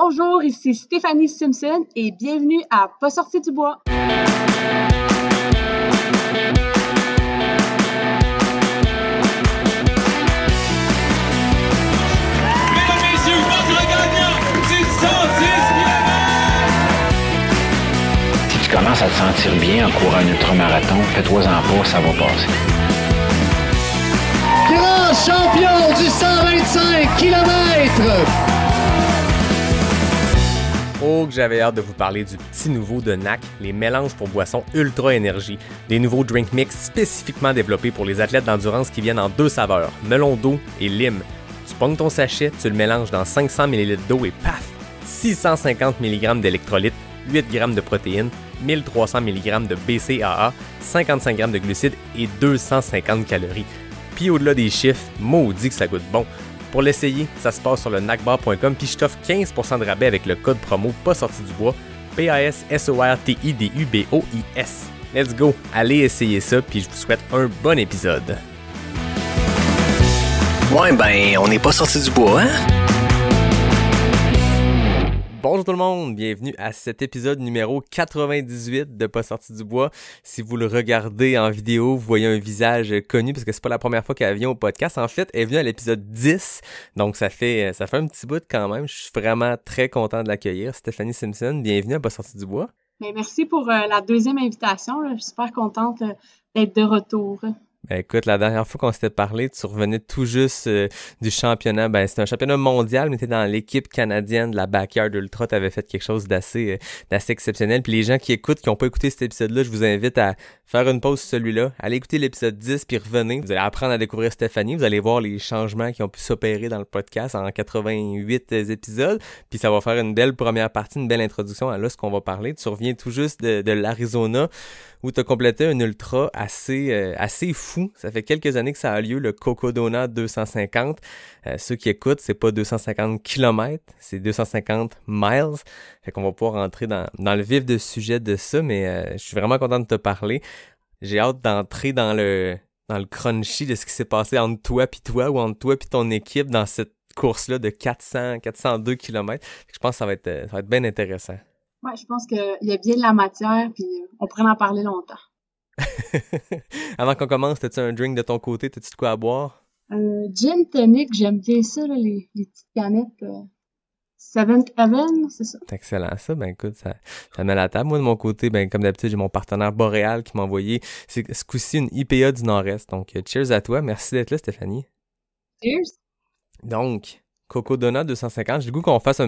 Bonjour, ici Stéphanie Simpson et bienvenue à Pas sorti du bois. Si tu commences à te sentir bien en courant un ultramarathon, fais-toi-en pas, ça va passer. Grand champion du 125 km! Oh, que j'avais hâte de vous parler du petit nouveau de NAC, les mélanges pour boissons Ultra Énergie, des nouveaux drink mix spécifiquement développés pour les athlètes d'endurance qui viennent en deux saveurs, melon d'eau et lime. Tu pognes ton sachet, tu le mélanges dans 500 ml d'eau et paf! 650 mg d'électrolytes, 8 g de protéines, 1300 mg de BCAA, 55 g de glucides et 250 calories. Puis au-delà des chiffres, maudit que ça goûte bon. Pour l'essayer, ça se passe sur le nacbar.com puis je t'offre 15% de rabais avec le code promo pas sorti du bois, PASSORTIDUBOIS. Let's go, allez essayer ça puis je vous souhaite un bon épisode. Ouais ben, on n'est pas sorti du bois, hein? Bonjour tout le monde, bienvenue à cet épisode numéro 98 de Pas sorti du bois. Si vous le regardez en vidéo, vous voyez un visage connu parce que c'est pas la première fois qu'elle vient au podcast. En fait, elle est venue à l'épisode 10, donc ça fait un petit bout quand même. Je suis vraiment très content de l'accueillir. Stéphanie Simpson, bienvenue à Pas sorti du bois. Bien, merci pour la deuxième invitation. Je suis super contente d'être de retour. Ben écoute, la dernière fois qu'on s'était parlé, tu revenais tout juste du championnat. Ben c'était un championnat mondial, mais tu étais dans l'équipe canadienne de la Backyard Ultra. Tu avais fait quelque chose d'assez exceptionnel. Puis les gens qui écoutent, qui n'ont pas écouté cet épisode-là, je vous invite à faire une pause sur celui-là. Allez écouter l'épisode 10 puis revenez. Vous allez apprendre à découvrir Stéphanie. Vous allez voir les changements qui ont pu s'opérer dans le podcast en 88 épisodes. Puis ça va faire une belle première partie, une belle introduction à là ce qu'on va parler. Tu reviens tout juste de l'Arizona où tu as complété un ultra assez fou. Ça fait quelques années que ça a lieu, le Cocodona 250. Ceux qui écoutent, c'est pas 250 km, c'est 250 miles. Fait qu'on va pouvoir rentrer dans le vif du sujet de ça, mais je suis vraiment content de te parler. J'ai hâte d'entrer dans le crunchy de ce qui s'est passé entre toi puis toi ou entre toi puis ton équipe dans cette course-là de 402 km. Je pense que ça va être bien intéressant. Ouais, je pense qu'il y a bien de la matière, puis on pourrait en parler longtemps. Avant qu'on commence, t'as-tu un drink de ton côté? T'as-tu de quoi à boire? Gin tonic, j'aime bien ça, là, les petites canettes. Seventh Heaven, c'est ça. C'est excellent ça. Ben écoute, ça met la table. Moi, de mon côté, ben comme d'habitude, j'ai mon partenaire Boréal qui m'a envoyé ce coup-ci une IPA du Nord-Est. Donc, cheers à toi. Merci d'être là, Stéphanie. Cheers. Donc, Cocodona 250, j'ai le goût qu'on fasse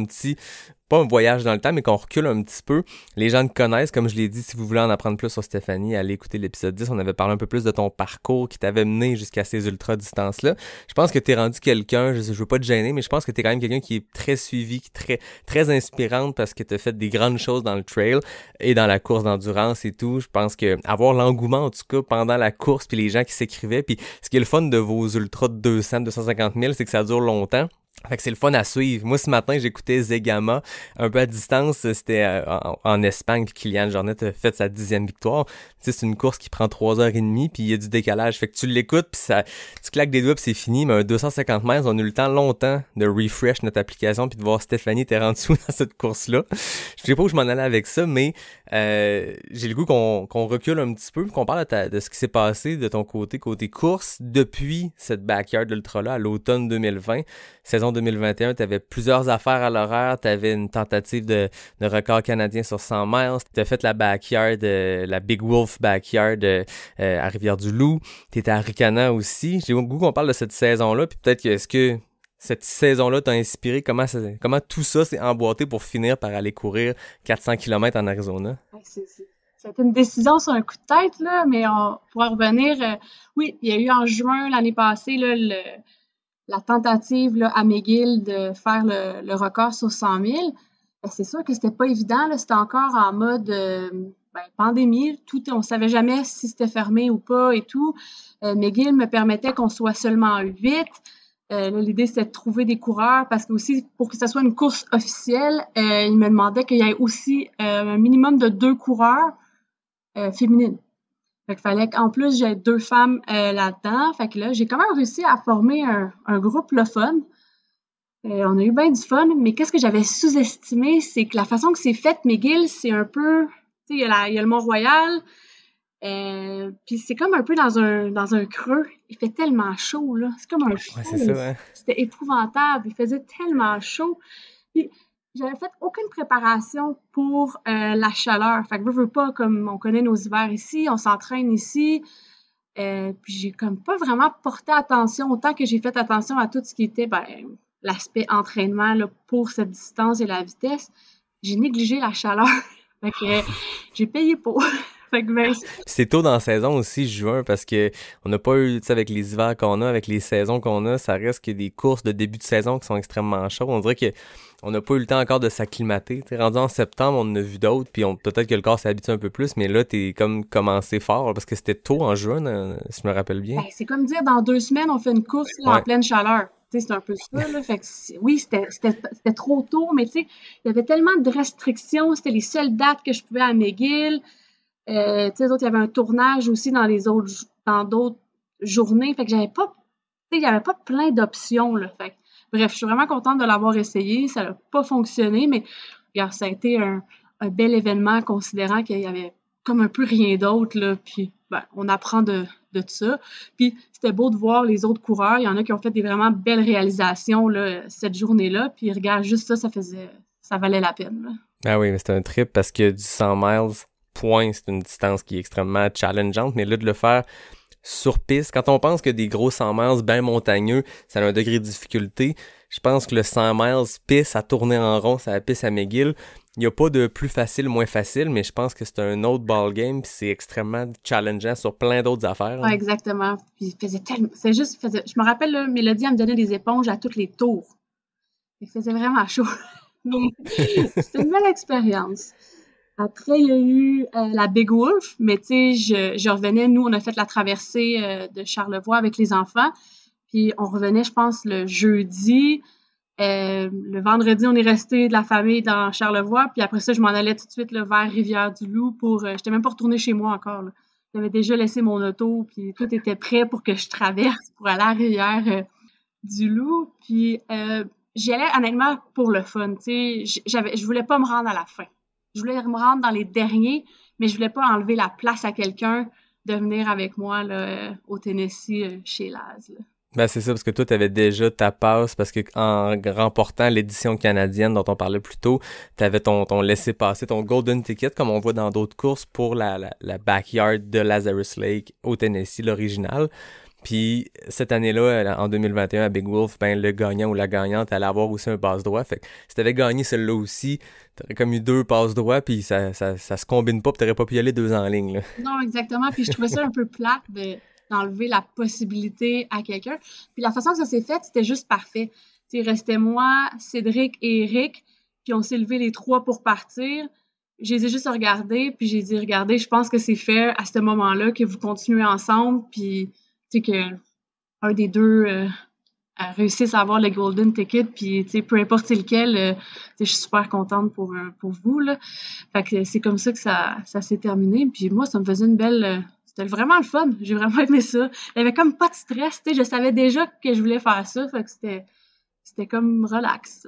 pas un voyage dans le temps, mais qu'on recule un petit peu. Les gens te connaissent, comme je l'ai dit, si vous voulez en apprendre plus sur Stéphanie, allez écouter l'épisode 10. On avait parlé un peu plus de ton parcours qui t'avait mené jusqu'à ces ultra-distances-là. Je pense que t'es rendu quelqu'un, je veux pas te gêner, mais je pense que t'es quand même quelqu'un qui est très suivi, qui est très, très inspirante parce que t'as fait des grandes choses dans le trail et dans la course d'endurance et tout. Je pense que avoir l'engouement, en tout cas, pendant la course, puis les gens qui s'écrivaient, puis ce qui est le fun de vos ultras de 200, 250 000, c'est que ça dure longtemps. Fait que c'est le fun à suivre. Moi, ce matin, j'écoutais Zegama un peu à distance. C'était en Espagne, puis Kylian Jornet a fait sa 10e victoire. Tu sais, c'est une course qui prend 3h30, puis il y a du décalage. Fait que tu l'écoutes, puis tu claques des doigts, puis c'est fini. Mais un 250 mètres, on a eu le temps longtemps de refresh notre application, puis de voir Stéphanie t'es rendu dans cette course-là. Je sais pas où je m'en allais avec ça, mais j'ai le goût qu'on recule un petit peu, qu'on parle de ce qui s'est passé de ton côté course, depuis cette Backyard Ultra-là à l'automne 2020. Saison 2021, tu avais plusieurs affaires à l'horaire, tu avais une tentative de record canadien sur 100 miles, tu as fait la backyard, la Big Wolf Backyard à Rivière-du-Loup, tu étais à Ricana aussi. J'ai le goût qu'on parle de cette saison-là, puis peut-être que est-ce que cette saison-là t'a inspiré, comment tout ça s'est emboîté pour finir par aller courir 400 km en Arizona? C'est une décision sur un coup de tête, là, mais on pourra revenir. Oui, il y a eu en juin l'année passée là, la tentative là, à McGill de faire le record sur 100 000. C'est sûr que c'était pas évident. Là, c'était encore en mode pandémie. On ne savait jamais si c'était fermé ou pas et tout. McGill me permettait qu'on soit seulement 8. Là, l'idée, c'était de trouver des coureurs parce que aussi, pour que ce soit une course officielle, il me demandait qu'il y ait aussi un minimum de 2 coureurs féminines. Fait qu'il fallait qu'en plus, j'ai 2 femmes là-dedans. Fait que là, j'ai quand même réussi à former un groupe le fun. On a eu bien du fun, mais qu'est-ce que j'avais sous-estimé, c'est que la façon que c'est fait, McGill, c'est un peu... Tu sais, il y a le Mont-Royal, puis c'est comme un peu dans un creux. Il fait tellement chaud, là. C'est comme un feu. Ouais, c'est ça, hein? C'était épouvantable. Il faisait tellement chaud. Puis j'avais fait aucune préparation pour la chaleur. Fait que veux pas, comme on connaît nos hivers ici, on s'entraîne ici. Puis j'ai comme pas vraiment porté attention, autant que j'ai fait attention à tout ce qui était l'aspect entraînement là, pour cette distance et la vitesse. J'ai négligé la chaleur. Fait que j'ai payé pour. Fait que c'est tôt dans la saison aussi, juin, parce que on n'a pas eu, tu sais, avec les hivers qu'on a, avec les saisons qu'on a, ça reste que des courses de début de saison qui sont extrêmement chaudes. On dirait que on n'a pas eu le temps encore de s'acclimater. T'es rendu en septembre, on en a vu d'autres, puis peut-être que le corps s'est habitué un peu plus, mais là, t'es comme commencé fort, parce que c'était tôt en juin, si je me rappelle bien. C'est comme dire, dans 2 semaines, on fait une course là, en pleine chaleur. Tu sais, c'est un peu ça, là. Fait que oui, c'était trop tôt, mais tu sais, il y avait tellement de restrictions. C'était les seules dates que je pouvais à McGill. Tu sais, il y avait un tournage aussi dans d'autres journées. Fait que il n'y avait pas plein d'options, là. Fait que, bref, je suis vraiment contente de l'avoir essayé. Ça n'a pas fonctionné, mais regarde, ça a été un bel événement considérant qu'il y avait comme un peu rien d'autre, là. Puis, on apprend de ça. Puis, c'était beau de voir les autres coureurs. Il y en a qui ont fait des vraiment belles réalisations, là, cette journée-là. Puis, regarde, juste ça valait la peine, là. Ah oui, mais c'était un trip parce que du 100 miles, c'est une distance qui est extrêmement challengeante, mais là, de le faire sur piste, quand on pense que des gros 100 miles bien montagneux, ça a un degré de difficulté, je pense que le 100 miles piste à tourner en rond, c'est la piste à McGill. Il n'y a pas de plus facile, moins facile, mais je pense que c'est un autre ballgame, puis c'est extrêmement challengeant sur plein d'autres affaires. Ouais, exactement. Puis il faisait tellement... Je me rappelle, là, Mélodie, elle me donnait des éponges à tous les tours. Il faisait vraiment chaud. C'était une belle expérience. Après, il y a eu la Big Wolf, mais tu sais, je revenais, nous, on a fait la traversée de Charlevoix avec les enfants, puis on revenait, je pense, le jeudi. Le vendredi, on est resté de la famille dans Charlevoix, puis après ça, je m'en allais tout de suite là, vers Rivière-du-Loup pour... j'étais même pas retournée chez moi encore, là. J'avais déjà laissé mon auto, puis tout était prêt pour que je traverse pour aller à Rivière-du-Loup, puis j'y allais honnêtement pour le fun, tu sais, je voulais pas me rendre à la fin. Je voulais me rendre dans les derniers, mais je voulais pas enlever la place à quelqu'un de venir avec moi là, au Tennessee chez Laz. Là. Ben c'est ça, parce que toi, t'avais déjà ta passe, parce que en remportant l'édition canadienne dont on parlait plus tôt, t'avais ton laissez-passer, ton golden ticket, comme on voit dans d'autres courses, pour la backyard de Lazarus Lake au Tennessee, l'original. Puis cette année-là, en 2021, à Big Wolf, ben le gagnant ou la gagnante allait avoir aussi un passe-droit. Fait que si t'avais gagné celle-là aussi, t'aurais comme eu 2 passe-droits, puis ça se combine pas, puis t'aurais pas pu y aller 2 en ligne, là. Non, exactement. Puis je trouvais ça un peu plate d'enlever la possibilité à quelqu'un. Puis la façon que ça s'est fait, c'était juste parfait. Tu sais, il restait moi, Cédric et Eric, puis on s'est levés les 3 pour partir. Je les ai juste regardés, puis j'ai dit, regardez, je pense que c'est fair à ce moment-là que vous continuez ensemble, puis tu sais, qu'un des deux réussisse à avoir le golden ticket, puis tu sais, peu importe c'est lequel, je suis super contente pour vous, là. Fait que c'est comme ça que ça s'est terminé, puis moi, ça me faisait une belle... c'était vraiment le fun, j'ai vraiment aimé ça. Il y avait comme pas de stress, tu sais, je savais déjà que je voulais faire ça, fait que c'était comme relax.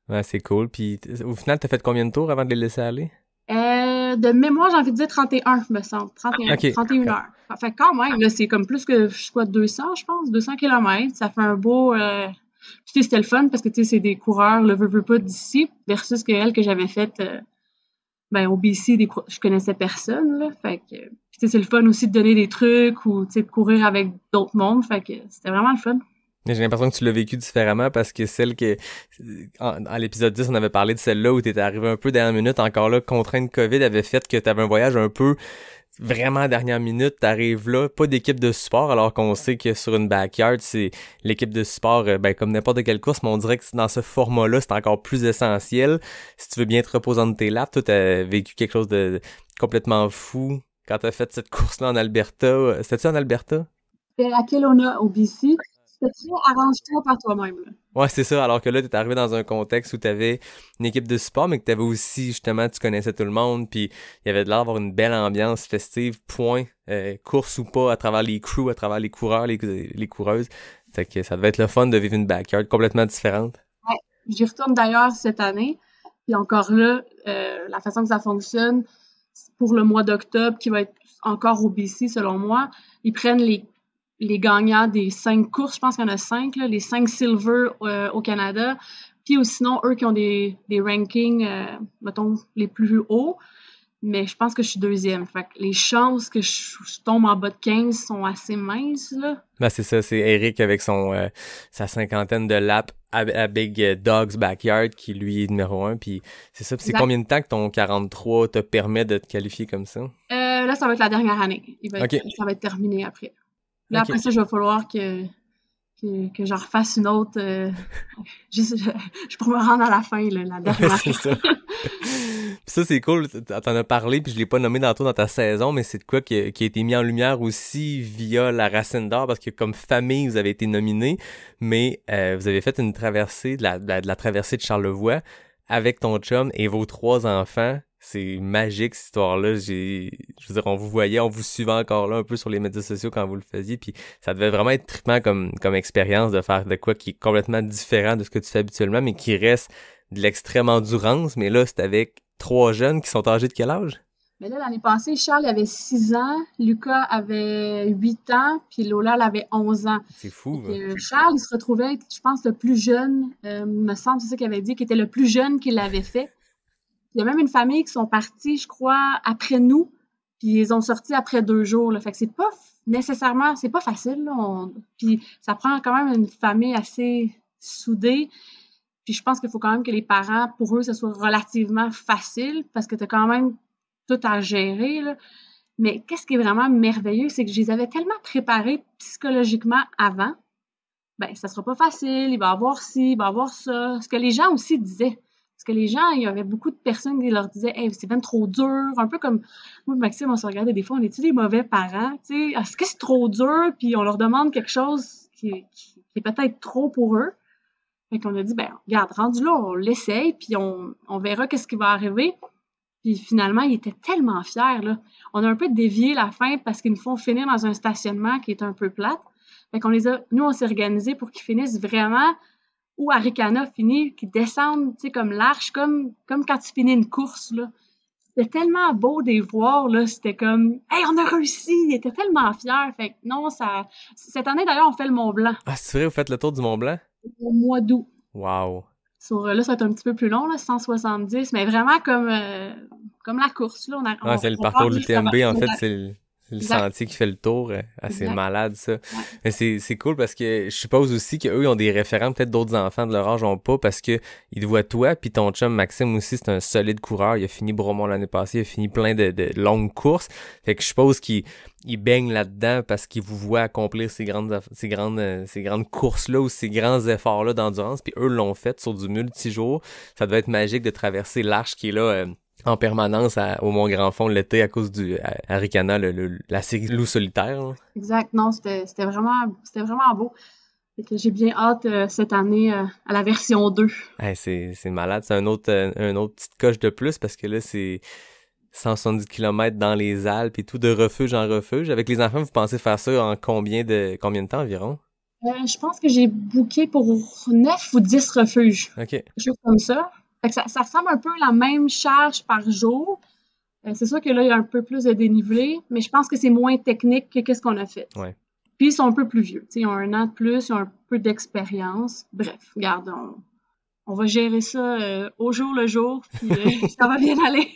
Ouais, c'est cool, puis au final, t'as fait combien de tours avant de les laisser aller? De mémoire, j'ai envie de dire 31, me semble. 31, okay. 31 heures. Fait quand même, là, c'est comme plus que, 200, je pense, 200 km. Ça fait un beau... Tu sais, c'était le fun parce que, tu sais, c'est des coureurs, le veux pas d'ici, versus que j'avais faite, au BC, je connaissais personne, là. Fait que, tu sais, c'est le fun aussi de donner des trucs ou, tu sais, de courir avec d'autres mondes. Fait que c'était vraiment le fun. J'ai l'impression que tu l'as vécu différemment parce que celle que, à l'épisode 10, on avait parlé de celle-là où t'étais arrivé un peu dernière minute, encore là, contrainte COVID avait fait que t'avais un voyage un peu vraiment dernière minute, t'arrives là, pas d'équipe de support, alors qu'on sait que sur une backyard, c'est l'équipe de support, comme n'importe quelle course, mais on dirait que dans ce format-là, c'est encore plus essentiel. Si tu veux bien te reposer dans tes laps, toi, t'as vécu quelque chose de complètement fou quand t'as fait cette course-là en Alberta. C'était-tu en Alberta? À Kelowna, au BC. C'était arrange-toi par toi-même, là. Ouais, c'est ça. Alors que là, t'es arrivé dans un contexte où t'avais une équipe de support, mais que t'avais aussi, justement, tu connaissais tout le monde, puis il y avait de l'air d'avoir une belle ambiance festive, course ou pas, à travers les crews, à travers les coureurs, les coureuses. Fait que ça devait être le fun de vivre une backyard complètement différente. J'y retourne d'ailleurs cette année. Puis encore là, la façon que ça fonctionne, pour le mois d'octobre, qui va être encore au BC selon moi, ils prennent les gagnants des 5 courses, je pense qu'il y en a 5, là, les 5 silver au Canada, puis ou sinon, eux qui ont des rankings, mettons, les plus hauts, mais je pense que je suis deuxième. Fait que les chances que je tombe en bas de 15 sont assez minces, là. Ben, c'est ça, c'est Eric avec sa 50aine de laps à Big Dog's Backyard qui, lui, est numéro 1, puis c'est ça. Puis c'est combien de temps que ton 43 te permet de te qualifier comme ça? Là, ça va être la dernière année. Ça va être terminé après. Là, après ça, il va falloir que j'en refasse une autre. Je pourrais me rendre à la fin, là, la dernière. C'est ça. Puis ça, c'est cool. T'en as parlé, puis je l'ai pas nommé dans ta saison, mais c'est de quoi qui a été mis en lumière aussi via la Racine d'Or, parce que comme famille, vous avez été nominés, mais vous avez fait une traversée, de la traversée de Charlevoix avec ton chum et vos 3 enfants. C'est magique, cette histoire-là. Je veux dire, on vous voyait, on vous suivait encore là un peu sur les médias sociaux quand vous le faisiez, puis ça devait vraiment être trippant comme expérience de faire de quoi qui est complètement différent de ce que tu fais habituellement, mais qui reste de l'extrême endurance. Mais là, c'est avec 3 jeunes qui sont âgés de quel âge? Mais là, l'année passée, Charles avait 6 ans, Lucas avait 8 ans, puis Lola, elle avait 11 ans. C'est fou. Charles, il se retrouvait, je pense, le plus jeune, me semble, c'est ça qu'il avait dit, qu'il était le plus jeune qu'il l'avait fait. Il y a même une famille qui sont partis, je crois, après nous, puis ils ont sorti après 2 jours. Là. Fait que c'est pas nécessairement, c'est pas facile. Là. Puis ça prend quand même une famille assez soudée. Puis je pense qu'il faut quand même que les parents, pour eux, ce soit relativement facile parce que tu as quand même tout à gérer. Là. Mais qu'est-ce qui est vraiment merveilleux, c'est que je les avais tellement préparés psychologiquement avant. Ben, ça sera pas facile, il va y avoir ci, il va y avoir ça. Ce que les gens aussi disaient. Parce que les gens, il y avait beaucoup de personnes qui leur disaient « Hey, c'est bien trop dur », un peu comme moi et Maxime, on se regardait des fois, on est-tu des mauvais parents? Tu sais, est-ce que c'est trop dur? Puis on leur demande quelque chose qui est peut-être trop pour eux. Fait qu'on a dit, ben regarde, rendu là, on l'essaye, puis on verra qu'est-ce qui va arriver. Puis finalement, ils étaient tellement fiers, là. On a un peu dévié la fin parce qu'ils nous font finir dans un stationnement qui est un peu plate. Fait qu'on nous, on s'est organisés pour qu'ils finissent vraiment où Arikana finit, qu'ils descendent, tu sais, comme l'arche, comme quand tu finis une course, là. C'était tellement beau de les voir, là. C'était comme, hey, on a réussi! Ils étaient tellement fiers. Fait que non, cette année, d'ailleurs, on fait le Mont-Blanc. Ah, c'est vrai, vous faites le tour du Mont-Blanc? Au mois d'août. Wow! Là, ça va être un petit peu plus long, là, 170, mais vraiment comme la course, là. C'est le parcours de l'UTMB, en fait, c'est le sentier qui fait le tour. C'est malade, ça. Ouais. Mais c'est cool parce que je suppose aussi qu'eux, ils ont des référents, peut-être d'autres enfants de leur âge ont pas, parce que ils te voient toi, puis ton chum Maxime aussi, c'est un solide coureur. Il a fini Bromont l'année passée, il a fini plein de longues courses. Fait que je suppose qu'il baigne là-dedans parce qu'il vous voit accomplir ces grandes courses-là ou ces grands efforts-là d'endurance, puis eux l'ont fait sur du multijour. Ça devait être magique de traverser l'arche qui est là... en permanence au Mont-Grand-Fond l'été à cause du Arikana, la série Loup solitaire. Là. Exact, non, c'était vraiment beau. Fait que j'ai bien hâte cette année à la version 2. Hey, c'est malade, c'est un autre petite coche de plus parce que là, c'est 170 km dans les Alpes et tout, de refuge en refuge. Avec les enfants, vous pensez faire ça en combien de temps environ? Je pense que j'ai booké pour 9 ou 10 refuges. OK. Quelque chose comme ça. Fait que ça ressemble un peu à la même charge par jour. C'est sûr que là, il y a un peu plus de dénivelé, mais je pense que c'est moins technique que ce qu'on a fait. Ouais. Puis, ils sont un peu plus vieux. T'sais, ils ont 1 an de plus, ils ont un peu d'expérience. Bref, regarde, on va gérer ça au jour le jour, puis ça va bien aller.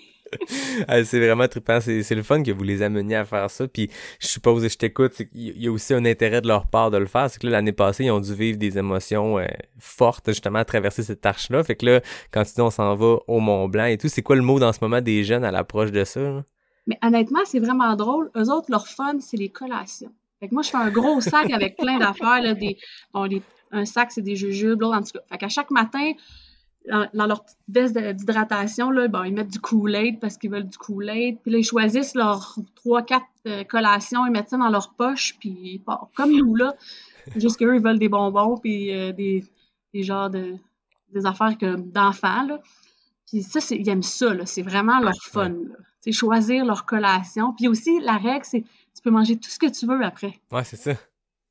C'est vraiment trippant, c'est le fun que vous les ameniez à faire ça, puis je suppose, je t'écoute, il y a aussi un intérêt de leur part de le faire, c'est que là, l'année passée, ils ont dû vivre des émotions fortes, justement, à traverser cette arche-là, fait que là, quand tu dis on s'en va au Mont-Blanc et tout, c'est quoi le mot dans ce moment des jeunes à l'approche de ça? Là? Mais honnêtement, c'est vraiment drôle, eux autres, leur fun, c'est les collations. Fait que moi, je fais un gros sac avec plein d'affaires, là, un sac, c'est des jujubes, l'autre, en tout cas. Fait qu'à chaque matin, dans leur petite veste d'hydratation, là, bon, ils mettent du Kool-Aid parce qu'ils veulent du Kool-Aid. Puis là, ils choisissent leurs 3-4 collations, ils mettent ça dans leur poche, puis ils partent. Comme nous, là. Juste qu'eux, ils veulent des bonbons, puis des genres des affaires d'enfants, là. Puis ça, ils aiment ça, là. C'est vraiment leur fun, là. C'est choisir leur collation. Puis aussi, la règle, c'est tu peux manger tout ce que tu veux après. Ouais, c'est ça.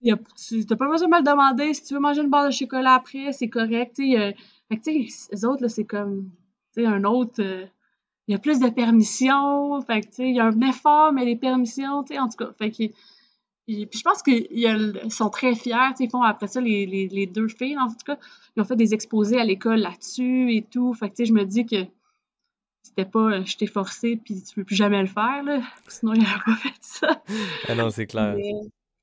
T'as pas besoin de me le demander. Si tu veux manger une barre de chocolat après, c'est correct. Fait que, les autres, là, c'est comme, un autre, il y a plus de permissions. Fait que, il y a un effort, mais les permissions, en tout cas. Fait que, puis je pense qu'ils sont très fiers. Ils font après ça, les deux filles, en tout cas, ils ont fait des exposés à l'école là-dessus et tout. Fait que, je me dis que c'était pas je t'ai forcé puis tu peux plus jamais le faire, là. Sinon, ils n'auraient pas fait ça. Ah non, c'est clair. Mais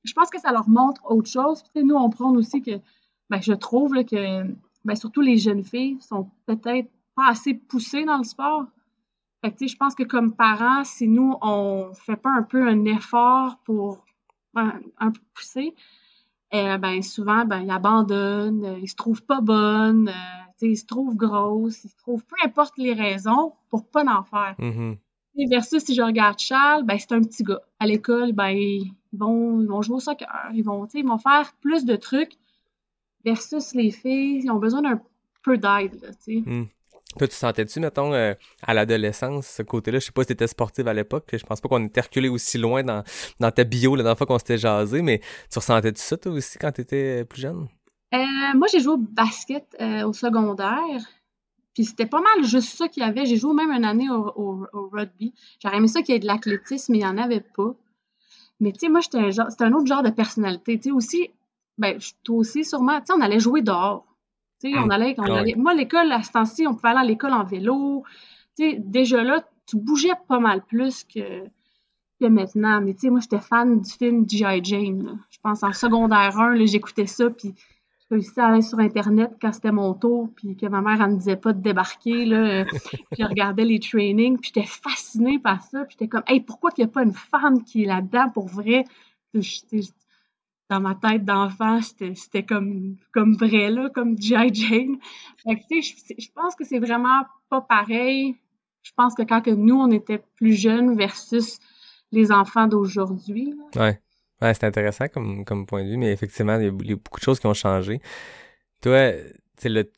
je pense que ça leur montre autre chose. Puis, nous, on prône aussi que, je trouve là, que, surtout les jeunes filles sont peut-être pas assez poussées dans le sport. Fait que, je pense que comme parents, si nous, on fait pas un peu un effort pour un peu pousser, souvent, ils abandonnent, ils se trouvent pas bonnes, ils se trouvent grosses, ils se trouvent peu importe les raisons pour pas en faire. Mm-hmm. Versus si je regarde Charles, c'est un petit gars. À l'école, ils vont jouer au soccer, ils vont faire plus de trucs versus les filles, ils ont besoin d'un peu d'aide, là, tu sais. Toi, tu sentais-tu, mettons, à l'adolescence, ce côté-là? Je sais pas si t'étais sportive à l'époque, je pense pas qu'on était reculé aussi loin dans ta bio la dernière fois qu'on s'était jasé, mais tu ressentais-tu ça, toi aussi, quand t'étais plus jeune? Moi, j'ai joué au basket au secondaire, puis c'était pas mal juste ça qu'il y avait. J'ai joué même une année au rugby. J'aurais aimé ça qu'il y ait de l'athlétisme, mais il y en avait pas. Mais tu sais, moi, c'était un autre genre de personnalité. Tu sais, aussi, toi aussi, sûrement, tu sais, on allait jouer dehors. Tu sais, on allait. Moi, l'école, à ce temps-ci, on pouvait aller à l'école en vélo. Tu sais, déjà là, tu bougeais pas mal plus que maintenant. Mais tu sais, moi, j'étais fan du film G.I. Jane, là. Je pense en secondaire 1, là, j'écoutais ça, puis je réussissais à aller sur Internet quand c'était mon tour, puis que ma mère, elle me disait pas de débarquer, là. Puis je regardais les trainings, puis j'étais fascinée par ça, puis j'étais comme, hey, pourquoi qu'il n'y a pas une femme qui est là-dedans pour vrai? Dans ma tête d'enfant, c'était comme vrai, là, comme G.I. Jane. Fait que, tu sais, je pense que c'est vraiment pas pareil. Je pense que quand nous, on était plus jeunes versus les enfants d'aujourd'hui. Ouais, c'est intéressant comme point de vue, mais effectivement, il y a beaucoup de choses qui ont changé. Toi, tu sais,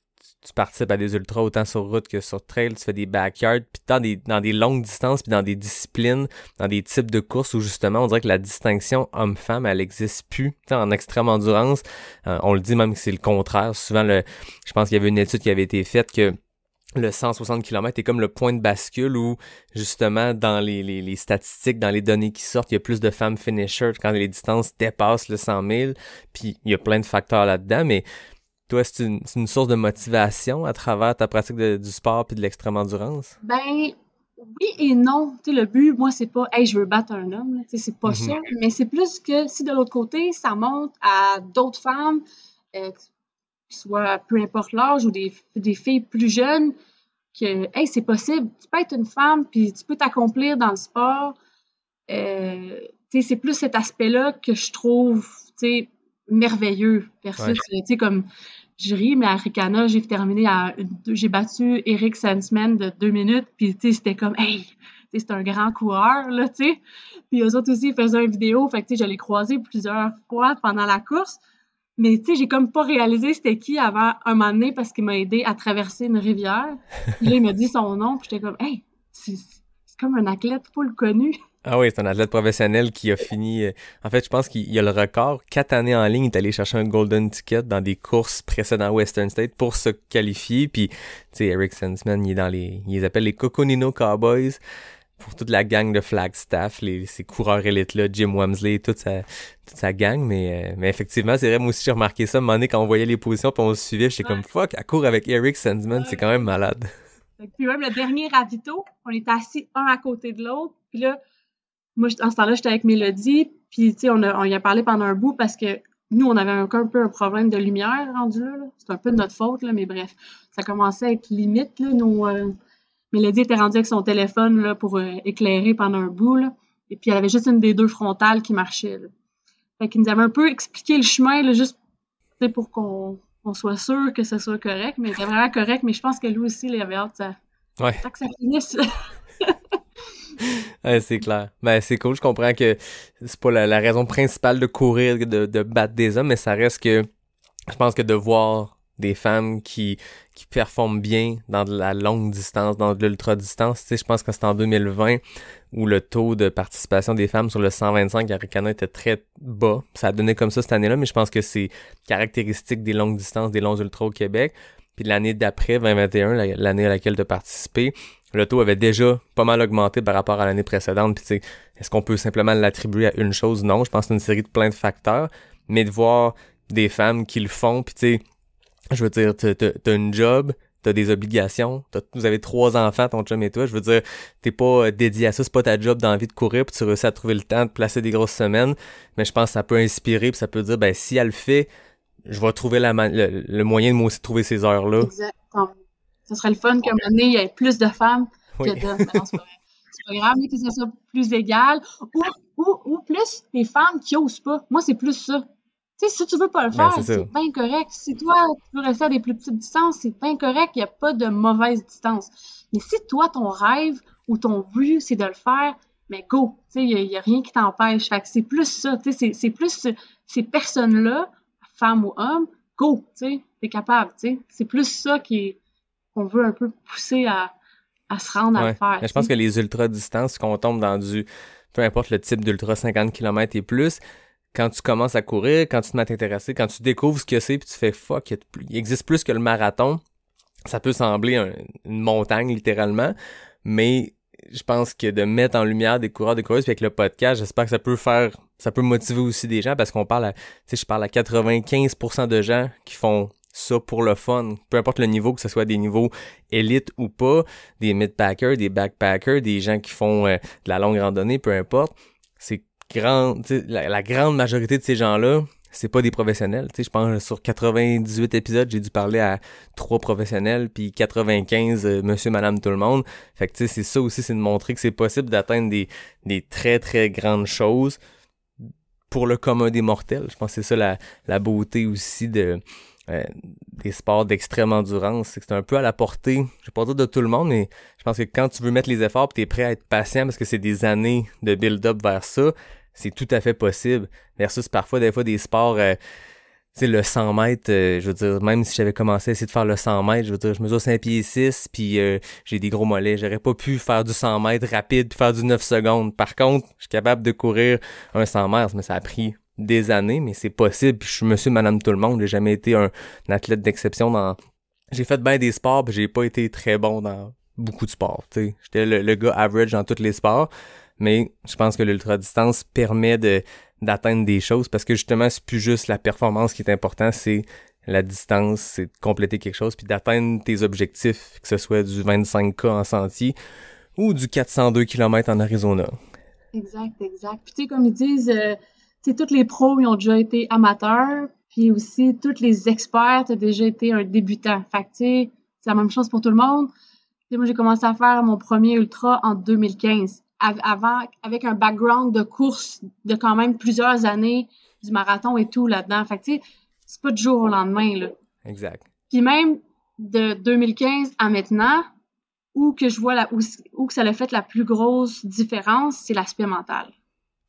tu participes à des ultras autant sur route que sur trail, tu fais des backyards, puis dans des longues distances, puis dans des disciplines, dans des types de courses où justement on dirait que la distinction homme-femme, elle n'existe plus. T'sais, en extrême endurance, on le dit même que c'est le contraire. Souvent, je pense qu'il y avait une étude qui avait été faite que le 160 km est comme le point de bascule où, justement, dans les statistiques, dans les données qui sortent, il y a plus de femmes finishers quand les distances dépassent le 100 000, puis il y a plein de facteurs là-dedans, mais toi, c'est une source de motivation à travers ta pratique du sport puis de l'extrême endurance? Oui et non. Tu sais, le but, moi, c'est pas « Hey, je veux battre un homme », tu sais, c'est pas ça, mais c'est plus que si de l'autre côté, ça montre à d'autres femmes, soit peu importe l'âge ou des filles plus jeunes, que « Hey, c'est possible, tu peux être une femme puis tu peux t'accomplir dans le sport ». Tu sais, c'est plus cet aspect-là que je trouve, tu sais, merveilleux versus, tu sais, comme je ris, mais à Ricana, j'ai battu Eric Sensman de 2 minutes, puis tu sais, c'était comme, hey, tu sais, c'est un grand coureur, là, tu sais. Puis eux autres aussi, ils faisaient une vidéo, fait que tu sais, je l'ai croisé plusieurs fois pendant la course, mais tu sais, j'ai comme pas réalisé c'était qui avant un moment donné parce qu'il m'a aidé à traverser une rivière. Puis là, il m'a dit son nom, puis j'étais comme, hey, c'est comme un athlète full connu. Ah oui, c'est un athlète professionnel qui a fini... en fait, je pense qu'il a le record. 4 années en ligne, il est allé chercher un golden ticket dans des courses précédant Western State pour se qualifier. Puis, tu sais, Eric Sensman, il les appelle les Coconino Cowboys pour toute la gang de Flagstaff, ces coureurs élites-là, Jim Wamsley, toute sa gang. Mais effectivement, c'est vrai, moi aussi, j'ai remarqué ça. À un moment donné, quand on voyait les positions puis on se suivait, j'étais comme, fuck, elle court avec Eric Sensman, c'est quand même malade. Puis même le dernier ravito, on était assis un à côté de l'autre. Puis là, moi, en ce temps-là, j'étais avec Mélodie, puis tu sais, on y a parlé pendant un bout parce que nous, on avait un peu un problème de lumière rendu là. C'est un peu de notre faute, là, mais bref, ça commençait à être limite, là. Mélodie était rendue avec son téléphone là, pour éclairer pendant un bout, là, et puis elle avait juste une des deux frontales qui marchait, là. Fait qu'ils nous avaient un peu expliqué le chemin, là, juste pour qu'on soit sûr que ce soit correct, mais c'était vraiment correct, mais je pense que lui aussi, il avait hâte que ça finisse. Ouais, c'est clair. Ben, c'est cool. Je comprends que c'est pas la raison principale de courir, de battre des hommes, mais ça reste que je pense que de voir des femmes qui performent bien dans de la longue distance, dans de l'ultra-distance. Tu sais, je pense que c'est en 2020 où le taux de participation des femmes sur le 125 à Arikana était très bas. Ça a donné comme ça cette année-là, mais je pense que c'est caractéristique des longues distances, des longs ultras au Québec. Puis l'année d'après, 2021, l'année à laquelle tu as participé, le taux avait déjà pas mal augmenté par rapport à l'année précédente. Puis tu sais, est-ce qu'on peut simplement l'attribuer à une chose? Non, je pense que c'est une série de plein de facteurs. Mais de voir des femmes qui le font, puis tu sais, je veux dire, t'as une job, t'as des obligations, vous avez 3 enfants, ton chum et toi, je veux dire, t'es pas dédié à ça, c'est pas ta job d'envie de courir, puis tu réussis à trouver le temps de placer des grosses semaines, mais je pense que ça peut inspirer, puis ça peut dire, ben si elle le fait, je vais trouver le moyen de moi aussi de trouver ces heures-là. Exactement. Ça serait le fun qu'à un moment donné, il y ait plus de femmes Oui. que d'hommes. Non, c'est pas vrai. C'est pas grave, mais que ça soit plus égal, ou plus les femmes qui osent pas. Moi, c'est plus ça. Tu sais, si tu veux pas le faire, c'est bien correct. Si toi, tu veux rester à des plus petites distances, c'est bien correct. Il n'y a pas de mauvaise distance. Mais si toi, ton rêve ou ton but, c'est de le faire, mais go. Tu sais, il y a rien qui t'empêche. Fait que c'est plus ça. Tu sais, c'est plus ces personnes-là, femmes ou hommes, go. Tu sais, t'es capable. Tu sais, c'est plus ça qu'on veut un peu pousser à se rendre à le faire. Mais je pense que les ultra-distances, qu'on tombe dans peu importe le type d'ultra 50 km et plus, quand tu commences à courir, quand tu te mets à t'intéresser, quand tu découvres ce que c'est, puis tu fais fuck, il existe plus que le marathon, ça peut sembler une montagne littéralement, mais je pense que de mettre en lumière des coureurs, des coureuses, puis avec le podcast, j'espère que ça peut motiver aussi des gens, parce qu'on parle je parle à 95% de gens qui font ça pour le fun, peu importe le niveau, que ce soit des niveaux élites ou pas, des mid-packers, des backpackers, des gens qui font de la longue randonnée, peu importe, c'est la grande majorité de ces gens-là, c'est pas des professionnels. Tu sais, je pense sur 98 épisodes, j'ai dû parler à 3 professionnels, puis 95 monsieur, madame, tout le monde. Fait que tu sais, c'est ça aussi, c'est de montrer que c'est possible d'atteindre des très, très grandes choses pour le commun des mortels. Je pense que c'est ça la beauté aussi des sports d'extrême endurance. C'est que c'est un peu à la portée, je vais pas dire de tout le monde, mais je pense que quand tu veux mettre les efforts pis t'es prêt à être patient parce que c'est des années de build-up vers ça, c'est tout à fait possible. Versus parfois, des fois, des sports, tu sais, le 100 mètres, je veux dire, même si j'avais commencé à essayer de faire le 100 mètres, je veux dire, je mesure 5 pieds 6, puis j'ai des gros mollets. J'aurais pas pu faire du 100 mètres rapide puis faire du 9 secondes. Par contre, je suis capable de courir un 100 mètres, mais ça a pris des années, mais c'est possible. Puis je suis monsieur, madame, tout le monde. J'ai jamais été un athlète d'exception j'ai fait bien des sports, puis j'ai pas été très bon dans beaucoup de sports, tu sais. J'étais le gars average dans tous les sports. Mais je pense que l'ultra-distance permet d'atteindre des choses parce que justement, c'est plus juste la performance qui est important, c'est la distance, c'est de compléter quelque chose puis d'atteindre tes objectifs, que ce soit du 25K en sentier ou du 402 km en Arizona. Exact. Puis tu sais, comme ils disent, tu sais, tous les pros, ils ont déjà été amateurs, puis aussi, tous les experts ont déjà été un débutant. Fait que tu sais, c'est la même chose pour tout le monde. Tu sais, moi, j'ai commencé à faire mon premier ultra en 2015. Avant, avec un background de course de quand même plusieurs années, du marathon et tout là-dedans. Fait que, tu sais, c'est pas du jour au lendemain, là. Exact. Puis même de 2015 à maintenant, où que je vois où que ça a fait la plus grosse différence, c'est l'aspect mental.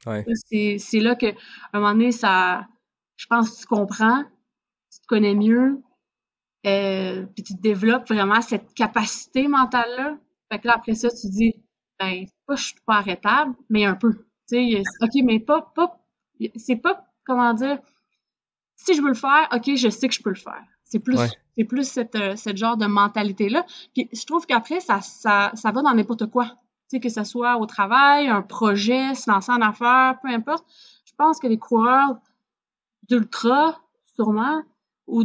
Ouais. C'est là que, à un moment donné, je pense que tu comprends, tu te connais mieux, puis tu développes vraiment cette capacité mentale-là. Fait que là, après ça, tu dis, ben, je suis pas arrêtable, mais un peu. Tu sais, OK, mais c'est pas, comment dire, si je veux le faire, OK, je sais que je peux le faire. C'est plus cette genre de mentalité-là. Puis je trouve qu'après, ça va dans n'importe quoi. Tu sais, que ce soit au travail, un projet, se lancer en affaires, peu importe. Je pense que les coureurs d'ultra, sûrement, ou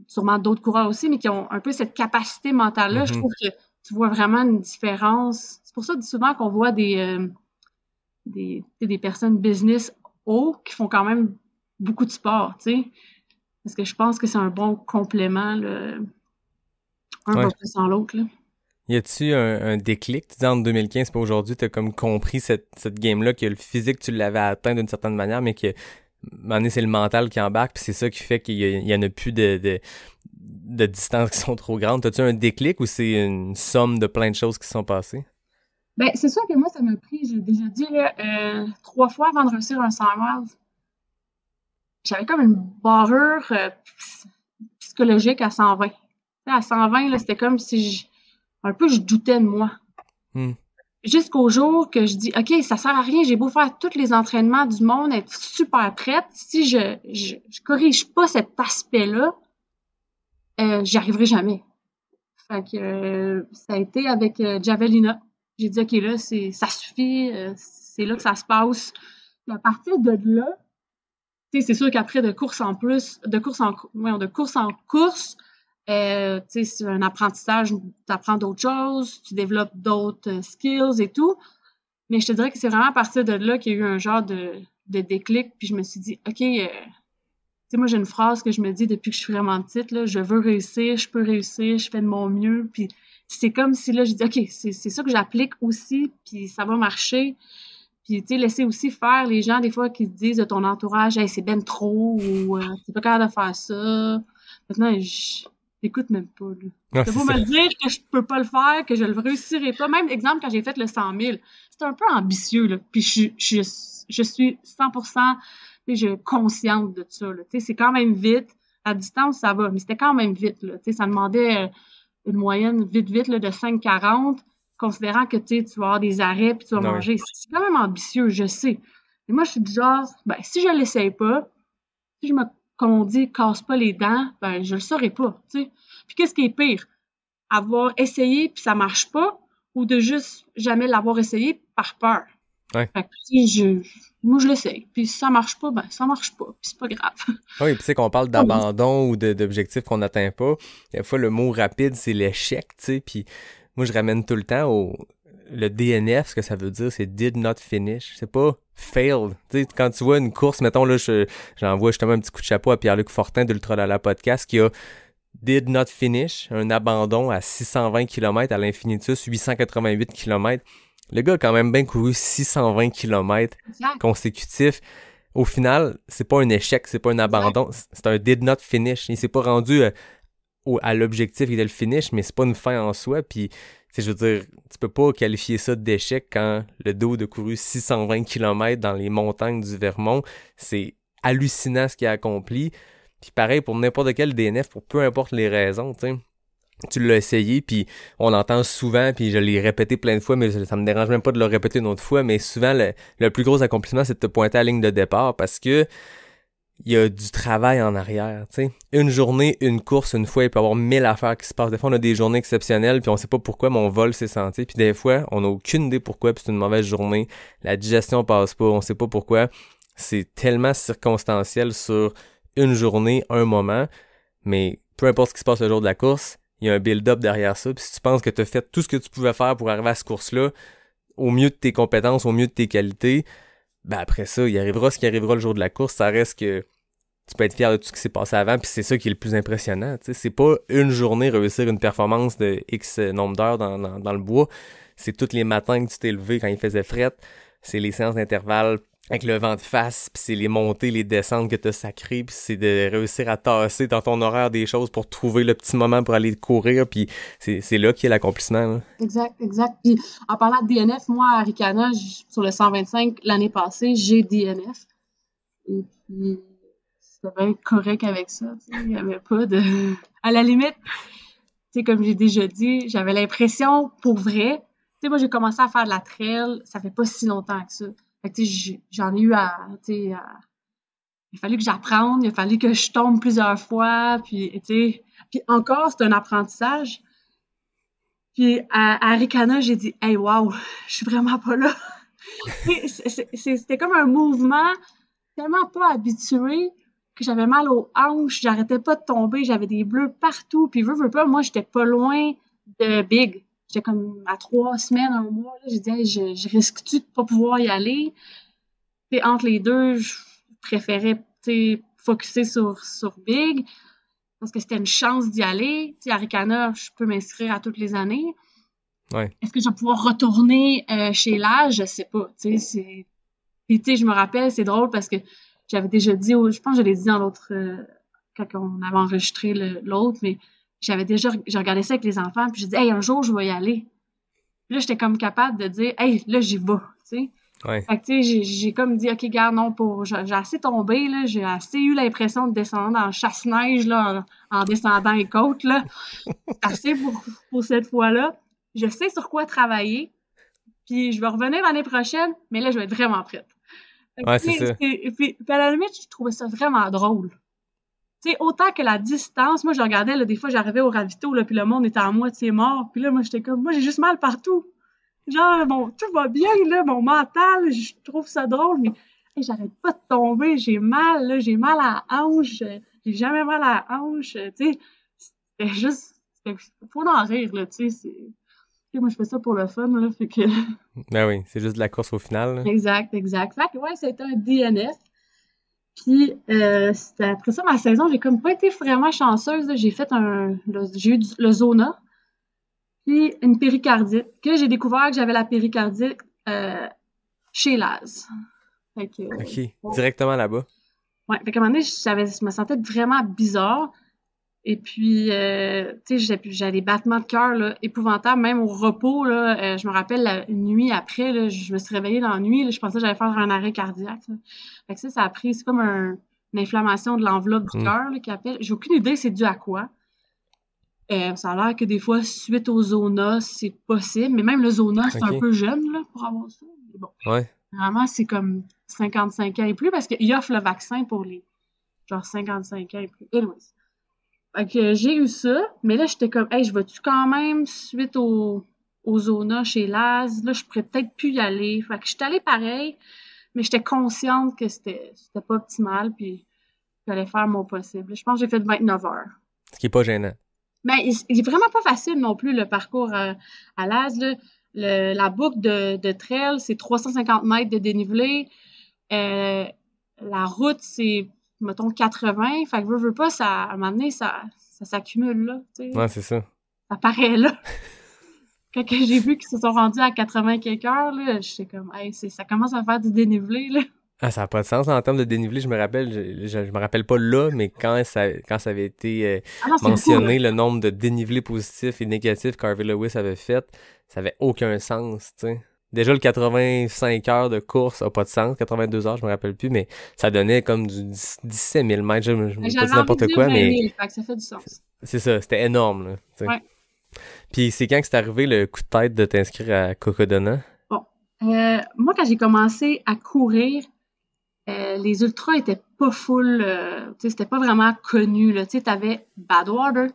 sûrement d'autres coureurs aussi, mais qui ont un peu cette capacité mentale-là, je trouve que tu vois vraiment une différence. C'est pour ça souvent qu'on voit des personnes business haut qui font quand même beaucoup de sport, tu sais. Parce que je pense que c'est un bon complément, là. Un va plus sans l'autre, là. Y a-tu un déclic, tu dis en 2015 puis aujourd'hui, t'as comme compris cette game-là, que le physique, tu l'avais atteint d'une certaine manière, mais que, à un moment donné, c'est le mental qui embarque, puis c'est ça qui fait qu'il y en a plus de distances qui sont trop grandes. T'as-tu un déclic ou c'est une somme de plein de choses qui se sont passées? Ben, c'est sûr que moi, ça m'a pris, j'ai déjà dit, là, 3 fois avant de réussir un 100 miles. J'avais comme une barrure psychologique à 120. À 120, là, c'était comme si je doutais de moi. Jusqu'au jour que je dis, OK, ça sert à rien, j'ai beau faire tous les entraînements du monde, être super prête, si je corrige pas cet aspect-là, j'y arriverai jamais. Fait que ça a été avec Javelina. J'ai dit, OK, là, ça suffit, c'est là que ça se passe. Puis à partir de là, c'est sûr qu'après de course en course, c'est un apprentissage, tu apprends d'autres choses, tu développes d'autres skills et tout. Mais je te dirais que c'est vraiment à partir de là qu'il y a eu un genre de déclic. Puis je me suis dit, OK, moi, j'ai une phrase que je me dis depuis que je suis vraiment petite, là, je veux réussir, je peux réussir, je fais de mon mieux. Puis c'est comme si là, je dis, OK, c'est ça que j'applique aussi, puis ça va marcher. Puis, tu sais, laisser aussi faire les gens, des fois, qui te disent de ton entourage, hey, c'est ben trop, ou t'es pas capable de faire ça. Maintenant, j'écoute même pas, là. Ouais, C'est pour me dire que je peux pas le faire, que je le réussirai pas. Même exemple, quand j'ai fait le 100 000, c'était un peu ambitieux, là. Puis je suis 100% consciente de ça, là. Tu sais, c'est quand même vite. À distance, ça va, mais c'était quand même vite, là. Tu sais, ça demandait une moyenne vite, là, de 5,40, considérant que, tu vas avoir des arrêts puis tu vas manger. C'est quand même ambitieux, je sais. Mais moi, je suis du genre, si je l'essaye pas, si je me, comme on dit, casse pas les dents, je le saurai pas, tu sais. Puis qu'est-ce qui est pire? Avoir essayé puis ça marche pas, ou de juste jamais l'avoir essayé par peur. Ouais. Fait que, moi, je l'essaye. Puis si ça marche pas, ça marche pas. Puis c'est pas grave. Oui, puis tu sais qu'on parle d'abandon ou d'objectifs qu'on n'atteint pas. Des fois, le mot rapide, c'est l'échec, tu sais. Puis moi, je ramène tout le temps le DNF, ce que ça veut dire, c'est did not finish. C'est pas failed. Tu sais, quand tu vois une course, mettons, là, j'envoie justement un petit coup de chapeau à Pierre-Luc Fortin d'Ultra Lala Podcast qui a did not finish, un abandon à 620 km à l'Infinitus, 888 km. Le gars a quand même bien couru 620 km consécutifs. Au final, c'est pas un échec, c'est pas un abandon, c'est un did not finish. Il s'est pas rendu à l'objectif qui était le finish, mais c'est pas une fin en soi. Puis, je veux dire, tu peux pas qualifier ça d'échec quand le dude a couru 620 km dans les montagnes du Vermont. C'est hallucinant ce qu'il a accompli. Puis pareil pour n'importe quel DNF, pour peu importe les raisons, tu sais. Tu l'as essayé, puis on l'entend souvent, puis je l'ai répété plein de fois, mais ça me dérange même pas de le répéter une autre fois, mais souvent, le plus gros accomplissement, c'est de te pointer à la ligne de départ, parce que il y a du travail en arrière, tu sais. Une journée, une course, une fois, il peut y avoir 1000 affaires qui se passent. Des fois, on a des journées exceptionnelles, puis on sait pas pourquoi, mais on vole ses sentiers, puis des fois, on n'a aucune idée pourquoi, puis c'est une mauvaise journée. La digestion passe pas, on sait pas pourquoi. C'est tellement circonstanciel sur une journée, un moment, mais peu importe ce qui se passe le jour de la course, il y a un build-up derrière ça. Puis si tu penses que tu as fait tout ce que tu pouvais faire pour arriver à cette course-là, au mieux de tes compétences, au mieux de tes qualités, après ça, il arrivera ce qui arrivera le jour de la course. Ça reste que tu peux être fier de tout ce qui s'est passé avant, puis c'est ça qui est le plus impressionnant. T'sais. C'est pas une journée réussir une performance de X nombre d'heures dans le bois. C'est tous les matins que tu t'es levé quand il faisait fret. C'est les séances d'intervalle avec le vent de face, puis c'est les montées, les descentes que t'as sacrées, puis c'est de réussir à tasser dans ton horaire des choses pour trouver le petit moment pour aller courir, puis c'est là qu'il y a l'accomplissement. Là. Exact. Puis en parlant de DNF, moi, à Ricana, sur le 125, l'année passée, j'ai DNF. Et puis, c'était bien correct avec ça. Il n'y avait pas de... À la limite, comme j'ai déjà dit, j'avais l'impression, pour vrai, moi, j'ai commencé à faire de la trail, ça fait pas si longtemps que ça. Fait que, j'en ai eu il a fallu que j'apprenne, il a fallu que je tombe plusieurs fois, puis encore, c'est un apprentissage. Puis à Ricana, j'ai dit, hey, wow, je suis vraiment pas là. C'était comme un mouvement tellement pas habitué que j'avais mal aux hanches, j'arrêtais pas de tomber, j'avais des bleus partout, puis veux pas, moi, j'étais pas loin de Big. J'étais comme à 3 semaines, 1 mois, là, j'ai dit, hey, je risque-tu de pas pouvoir y aller? Puis entre les deux, je préférais, focusser sur Big, parce que c'était une chance d'y aller. À Ricana, je peux m'inscrire à toutes les années. Ouais. Est-ce que je vais pouvoir retourner chez l'âge? Je sais pas, Puis, je me rappelle, c'est drôle parce que j'avais déjà dit, je pense que je l'ai dit dans l'autre, quand on avait enregistré l'autre, mais j'ai regardé ça avec les enfants, puis j'ai dit, hey, un jour, je vais y aller. Puis là, j'étais comme capable de dire, hey, là, j'y vais, Ouais. Fait que, tu sais, j'ai comme dit, OK, gars, non, j'ai assez tombé, là. J'ai assez eu l'impression de descendre dans le chasse-neige, là, en descendant les côtes, là. C'est assez pour cette fois-là. Je sais sur quoi travailler. Puis je vais revenir l'année prochaine, mais là, je vais être vraiment prête. Fait que, Ouais, tu c'est sais, ça. puis à la limite, je trouvais ça vraiment drôle. Tu sais, autant que la distance, moi, je regardais, là, des fois, j'arrivais au ravito, là, puis le monde était à moitié mort. Puis là, moi, j'étais comme, moi, j'ai juste mal partout. Genre, bon, tout va bien, là, mon mental, je trouve ça drôle, mais hey, j'arrête pas de tomber, j'ai mal, là, j'ai mal à la hanche, j'ai jamais mal à la hanche, tu sais, c'était juste, faut en rire, là, tu sais, moi, je fais ça pour le fun, là, fait que... Ben oui, c'est juste de la course au final, là. Exact. Fait que, ouais, c'était un DNF. Puis, après ça, ma saison, j'ai comme pas été vraiment chanceuse, là. J'ai eu le zona, puis une péricardite, que j'ai découvert que j'avais la péricardite chez Laz. Fait que, OK. Directement là-bas. ouais, fait qu'à un moment donné, je me sentais vraiment bizarre. Et puis, tu sais, j'ai des battements de cœur là, épouvantables, même au repos. Là, je me rappelle une nuit après, là, je me suis réveillée dans la nuit, là, je pensais que j'allais faire un arrêt cardiaque. Là. Fait que ça a pris, c'est comme une inflammation de l'enveloppe du cœur là, qui appelle. J'ai aucune idée c'est dû à quoi. Ça a l'air que des fois, suite au zona, c'est possible, mais même le zona, c'est un OK. peu jeune là, pour avoir ça. Mais bon, Ouais. vraiment, c'est comme 55 ans et plus, parce qu'il offre le vaccin pour les genre 55 ans et plus. Anyways. Fait que j'ai eu ça, mais là, j'étais comme, hey, je vais-tu quand même, suite au Zona chez Laz, là, je pourrais peut-être plus y aller. Fait que j'étais allée pareil, mais j'étais consciente que c'était pas optimal, puis j'allais faire mon possible. Je pense que j'ai fait 29 heures. Ce qui est pas gênant. Mais il est vraiment pas facile non plus, le parcours à Laz, là. La boucle de trail, c'est 350 mètres de dénivelé. La route, c'est, mettons, 80. Fait que veux pas, à un moment donné, ça s'accumule, là, tu sais. Ouais, c'est ça. Ça paraît, là. Quand j'ai vu qu'ils se sont rendus à 80 quelques heures, là, j'étais comme, hey, ça commence à faire du dénivelé, là. Ah, ça n'a pas de sens en termes de dénivelé. Je me rappelle, je me rappelle pas là, mais quand ça avait été Ah non, c'est beaucoup, là. mentionné, le nombre de dénivelés positifs et négatifs qu'Harvey Lewis avait fait, ça avait aucun sens, tu sais. Déjà, le 85 heures de course a pas de sens. 82 heures, je me rappelle plus, mais ça donnait comme du 17 000 mètres. Je me pas dit J'avais envie de n'importe dire quoi, 20 mais 000, fait que ça fait du sens. c'est ça, c'était énorme, là, tu sais. Ouais. Puis c'est quand que c'est arrivé le coup de tête de t'inscrire à Cocodona? Bon. Moi, quand j'ai commencé à courir, les ultras étaient pas full, tu sais, c'était pas vraiment connu, là. Tu sais, t'avais Badwater.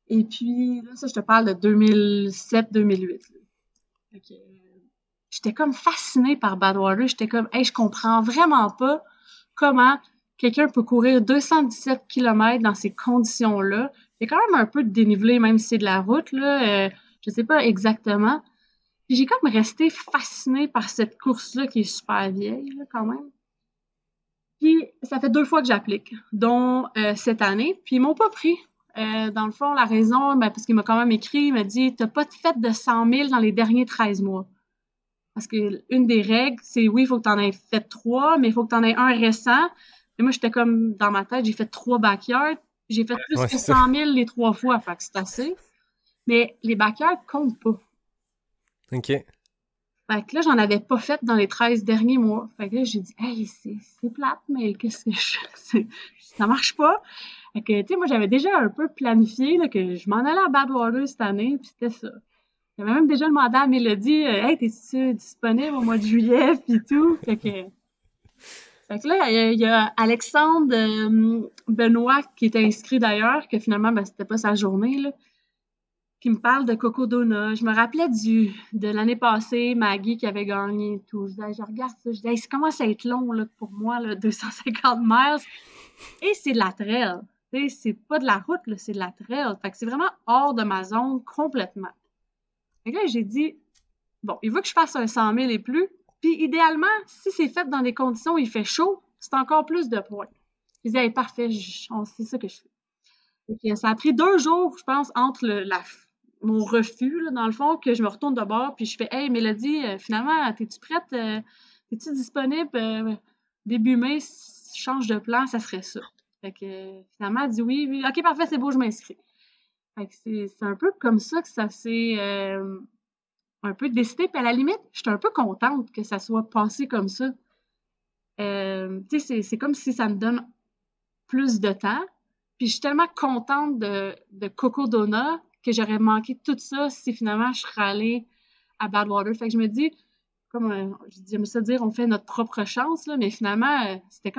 Et puis, là, ça, je te parle de 2007-2008. Fait que, j'étais comme fascinée par Badwater. J'étais comme, hey, je comprends vraiment pas comment quelqu'un peut courir 217 km dans ces conditions-là. Il y a quand même un peu de dénivelé, même si c'est de la route, là. Je sais pas exactement. Puis j'ai comme resté fascinée par cette course-là qui est super vieille, là, quand même. Puis ça fait 2 fois que j'applique, dont cette année. Puis ils m'ont pas pris. Dans le fond, la raison, ben, parce qu'il m'a quand même écrit, il m'a dit, t'as pas fait de 100 000 dans les derniers 13 mois. Parce que une des règles, c'est oui, il faut que tu en aies fait 3, mais il faut que tu en aies un récent. Et moi, j'étais comme dans ma tête, j'ai fait 3 backyards. J'ai fait plus Ouais, que c'est ça. 100 000 les 3 fois, fait que c'est assez. Mais les backyards comptent pas. OK. Fait que là, j'en avais pas fait dans les 13 derniers mois. Fait que là, j'ai dit, hey, c'est plate, mais qu'est-ce que ça marche pas. Fait que, tu sais, moi, j'avais déjà un peu planifié là, que je m'en allais à Badwater cette année, puis c'était ça. J'avais même déjà demandé à Mélodie, hey, t'es-tu disponible au mois de juillet, puis tout. Fait que là, il y a Alexandre Benoît qui est inscrit d'ailleurs, que finalement, ben, c'était pas sa journée, là, qui me parle de Cocodona. Je me rappelais de l'année passée, Maggie qui avait gagné et tout. Je disais, hey, je regarde ça, je dis, hey, ça commence à être long là, pour moi, là, 250 miles. Et c'est de la trail. Tu sais, c'est pas de la route, là, c'est de la trail. Fait que c'est vraiment hors de ma zone complètement. Fait que là, j'ai dit, bon, il veut que je fasse un 100 000 et plus. Puis idéalement, si c'est fait dans des conditions où il fait chaud, c'est encore plus de points. Je disais, hey, parfait, c'est ça que je fais. Et puis, ça a pris 2 jours, je pense, entre mon refus, là, dans le fond, que je me retourne de bord, puis je fais, hey, Mélodie, finalement, t'es-tu prête? T'es-tu disponible début mai? Change de plan, ça serait ça. Fait que finalement, elle dit oui, oui. OK, parfait, c'est beau, je m'inscris. Fait que c'est un peu comme ça que ça s'est un peu décidé. Puis à la limite, j'étais un peu contente que ça soit passé comme ça. Tu sais, c'est comme si ça me donne plus de temps. Puis je suis tellement contente de Cocodona que j'aurais manqué tout ça si finalement je serais allée à Badwater. Fait que je me dis, comme j'aime ça dire, on fait notre propre chance, là, mais finalement, c'était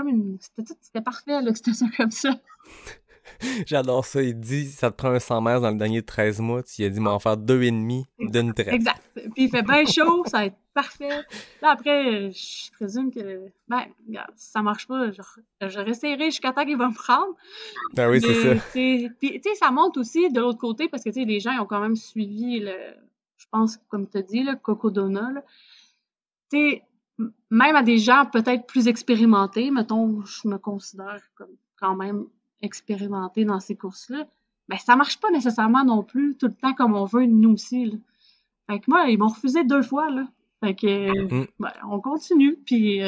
parfait là, que c'était ça comme ça. J'adore ça. Il dit, ça te prend un 100 mètres dans le dernier 13 mois. Tu as dit, m'en faire 2,5 d'une traite. Exact. Puis il fait bien chaud, ça va être parfait. Là, après, je présume que, regarde, si ça marche pas, je resterai jusqu'à temps qu'il va me prendre. Ben oui, c'est ça. Puis, tu sais, ça monte aussi de l'autre côté parce que, tu sais, les gens ils ont quand même suivi je pense, comme tu as dit, le Cocodona, là. Tu sais, même à des gens peut-être plus expérimentés, mettons, je me considère comme quand même expérimentée dans ces courses-là, ben ça marche pas nécessairement non plus tout le temps comme on veut, nous aussi, là. Fait que moi, ils m'ont refusé 2 fois, là. Fait que, on continue, puis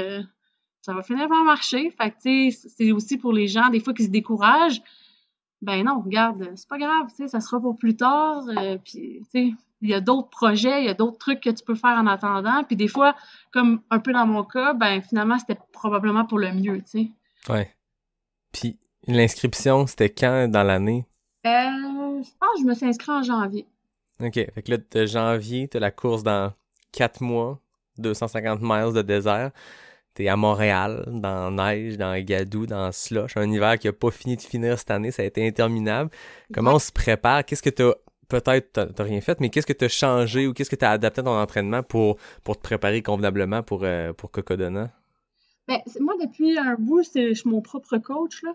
ça va finir par marcher. Fait que, tu sais, c'est aussi pour les gens, des fois, qui se découragent. Ben non, regarde, c'est pas grave, tu sais, ça sera pour plus tard. Puis, tu sais, il y a d'autres projets, il y a d'autres trucs que tu peux faire en attendant. Puis des fois, comme un peu dans mon cas, ben finalement, c'était probablement pour le mieux, tu sais. Ouais. Puis l'inscription, c'était quand dans l'année? Je pense que je me suis inscrite en janvier. OK. Fait que là, de janvier, t'as la course dans 4 mois, 250 miles de désert. T'es à Montréal, dans neige, dans Gadou, dans slush. Un hiver qui a pas fini de finir cette année. Ça a été interminable. Comment on se prépare? Qu'est-ce que t'as rien fait, mais qu'est-ce que t'as changé ou qu'est-ce que t'as adapté à ton entraînement pour te préparer convenablement pour Cocodona? Ben, moi, depuis un bout, je suis mon propre coach, là.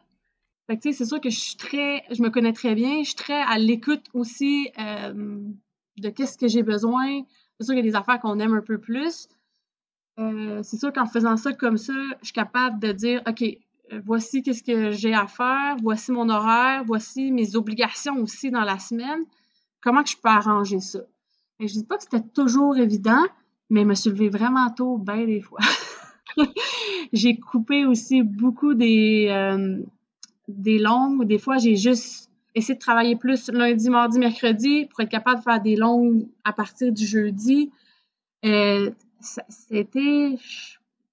Fait que, tu sais, c'est sûr que je me connais très bien. Je suis très à l'écoute aussi de qu'est-ce que j'ai besoin. C'est sûr qu'il y a des affaires qu'on aime un peu plus. C'est sûr qu'en faisant ça comme ça, je suis capable de dire, OK, voici qu'est-ce que j'ai à faire, voici mon horaire, voici mes obligations aussi dans la semaine. Comment que je peux arranger ça? Et je dis pas que c'était toujours évident, mais je me suis levée vraiment tôt, bien des fois. J'ai coupé aussi beaucoup des longues. Des fois, j'ai juste essayé de travailler plus lundi, mardi, mercredi pour être capable de faire des longues à partir du jeudi. J'ai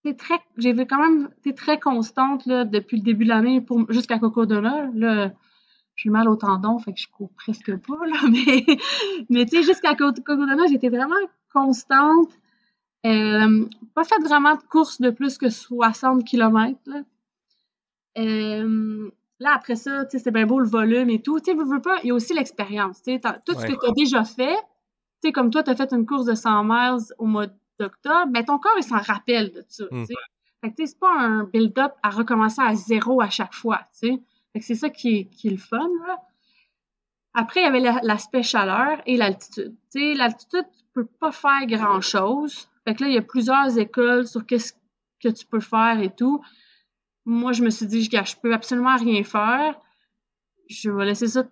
quand même été très constante là, depuis le début de l'année jusqu'à Cocodona. Là, j'ai mal au tendon, fait que je cours presque pas, là, mais tu sais, jusqu'à Cocodona, j'étais vraiment constante. Pas fait vraiment de course de plus que 60 km, là. Là, après ça, tu sais, c'est bien beau le volume et tout. Tu sais, veux pas, il y a aussi l'expérience. Tu sais, tout ce que tu as déjà fait, tu sais, comme toi, tu as fait une course de 100 miles au mois d'octobre, ben ton corps, il s'en rappelle de ça, tu sais. Fait que, tu sais, c'est pas un build-up à recommencer à zéro à chaque fois, tu sais. Fait que c'est ça qui est le fun, là. Après, il y avait l'aspect chaleur et l'altitude. Tu sais, l'altitude, tu peux pas faire grand-chose. Fait que là, il y a plusieurs écoles sur qu'est-ce que tu peux faire et tout. Moi, je me suis dit, je peux absolument rien faire. Je vais laisser ça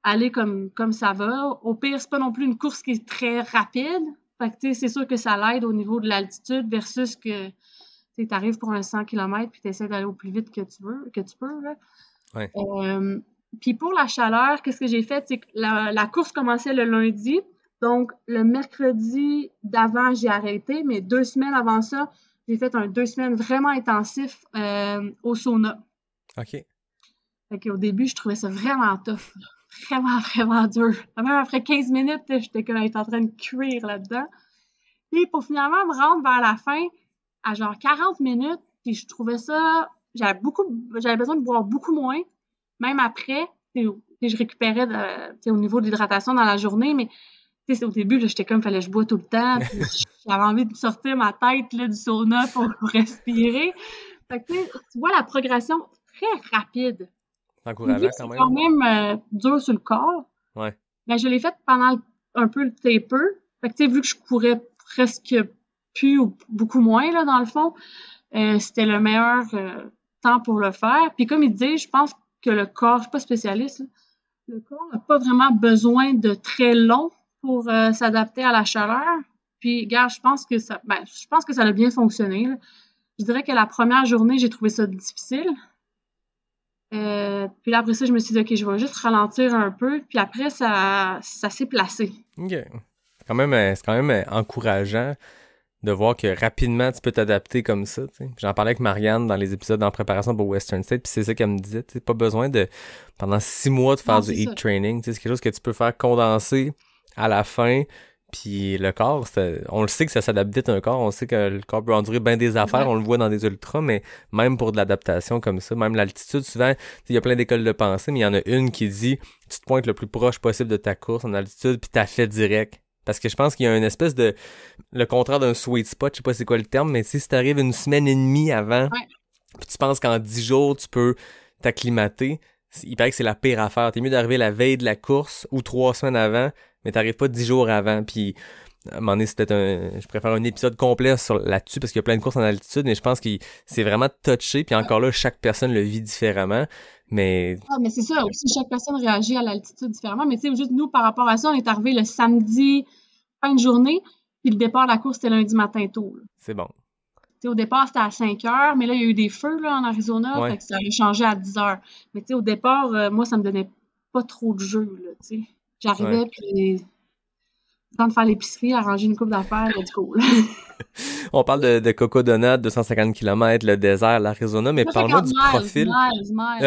aller comme ça va. Au pire, c'est pas non plus une course qui est très rapide. Fait que, tu sais, c'est sûr que ça l'aide au niveau de l'altitude versus que, tu arrives pour un 100 km puis tu essaies d'aller au plus vite que tu peux, là. Ouais. Puis pour la chaleur, qu'est-ce que j'ai fait? C'est que la course commençait le lundi. Donc, le mercredi d'avant, j'ai arrêté. Mais 2 semaines avant ça, j'ai fait 2 semaines vraiment intensifs au sauna. OK. Fait qu'au début, je trouvais ça vraiment tough. Vraiment, vraiment dur. Même après 15 minutes, j'étais en train de cuire là-dedans. Puis pour finalement me rendre vers la fin, à genre 40 minutes, puis je trouvais ça... J'avais besoin de boire beaucoup moins. Même après, je récupérais au niveau de l'hydratation dans la journée, mais au début, là, j'étais comme, fallait que je bois tout le temps, puis j'avais envie de sortir ma tête là, du sauna pour respirer. Fait que, tu vois la progression très rapide. Encourageant quand même. C'est quand même dur sur le corps. Ouais. Ben, je l'ai fait pendant un peu le taper. Fait que, vu que je courais presque plus ou beaucoup moins, là, dans le fond, c'était le meilleur temps pour le faire. Puis comme il dit, je pense que le corps, je suis pas spécialiste, là, le corps n'a pas vraiment besoin de très long pour s'adapter à la chaleur. Puis, regarde, je pense que ça a bien fonctionné, là. Je dirais que la première journée, j'ai trouvé ça difficile. Puis là, après ça, je me suis dit, OK, je vais juste ralentir un peu. Puis après, ça s'est placé. OK. C'est quand même encourageant de voir que rapidement tu peux t'adapter comme ça, tu sais. J'en parlais avec Marianne dans les épisodes en préparation pour Western State, puis c'est ça qu'elle me disait, tu sais, pas besoin de pendant 6 mois de faire du heat training, tu sais, c'est quelque chose que tu peux faire condenser à la fin, puis le corps, on le sait que ça s'adapte vite un corps, on sait que le corps peut endurer bien des affaires, on le voit dans des ultras, mais même pour de l'adaptation comme ça, même l'altitude, souvent, il y a plein d'écoles de pensée, mais il y en a une qui dit, tu te pointes le plus proche possible de ta course en altitude, puis t'as fait direct. Parce que je pense qu'il y a une espèce de... Le contraire d'un sweet spot, je sais pas c'est quoi le terme, mais si t'arrives une semaine et demie avant, puis tu penses qu'en 10 jours, tu peux t'acclimater, il paraît que c'est la pire affaire. T'es mieux d'arriver la veille de la course ou 3 semaines avant, mais t'arrives pas 10 jours avant. Puis, à un moment donné, c'est peut-être je préfère un épisode complet là-dessus parce qu'il y a plein de courses en altitude, mais je pense que c'est vraiment touché. Puis encore là, chaque personne le vit différemment. Mais c'est ça, aussi chaque personne réagit à l'altitude différemment. Mais tu sais, juste nous, par rapport à ça, on est arrivé le samedi, fin de journée, puis le départ de la course, c'était lundi matin tôt. Là. C'est bon. Tu sais, au départ, c'était à 5 heures, mais là, il y a eu des feux là, en Arizona, fait que ça a changé à 10 heures. Mais tu sais, au départ, moi, ça me donnait pas trop de jeu, là, tu sais. J'arrivais, puis le temps de faire l'épicerie, arranger une coupe d'affaires, let's go. On parle de Coco Donut, 250 km, le désert, l'Arizona, mais parle-moi du profil.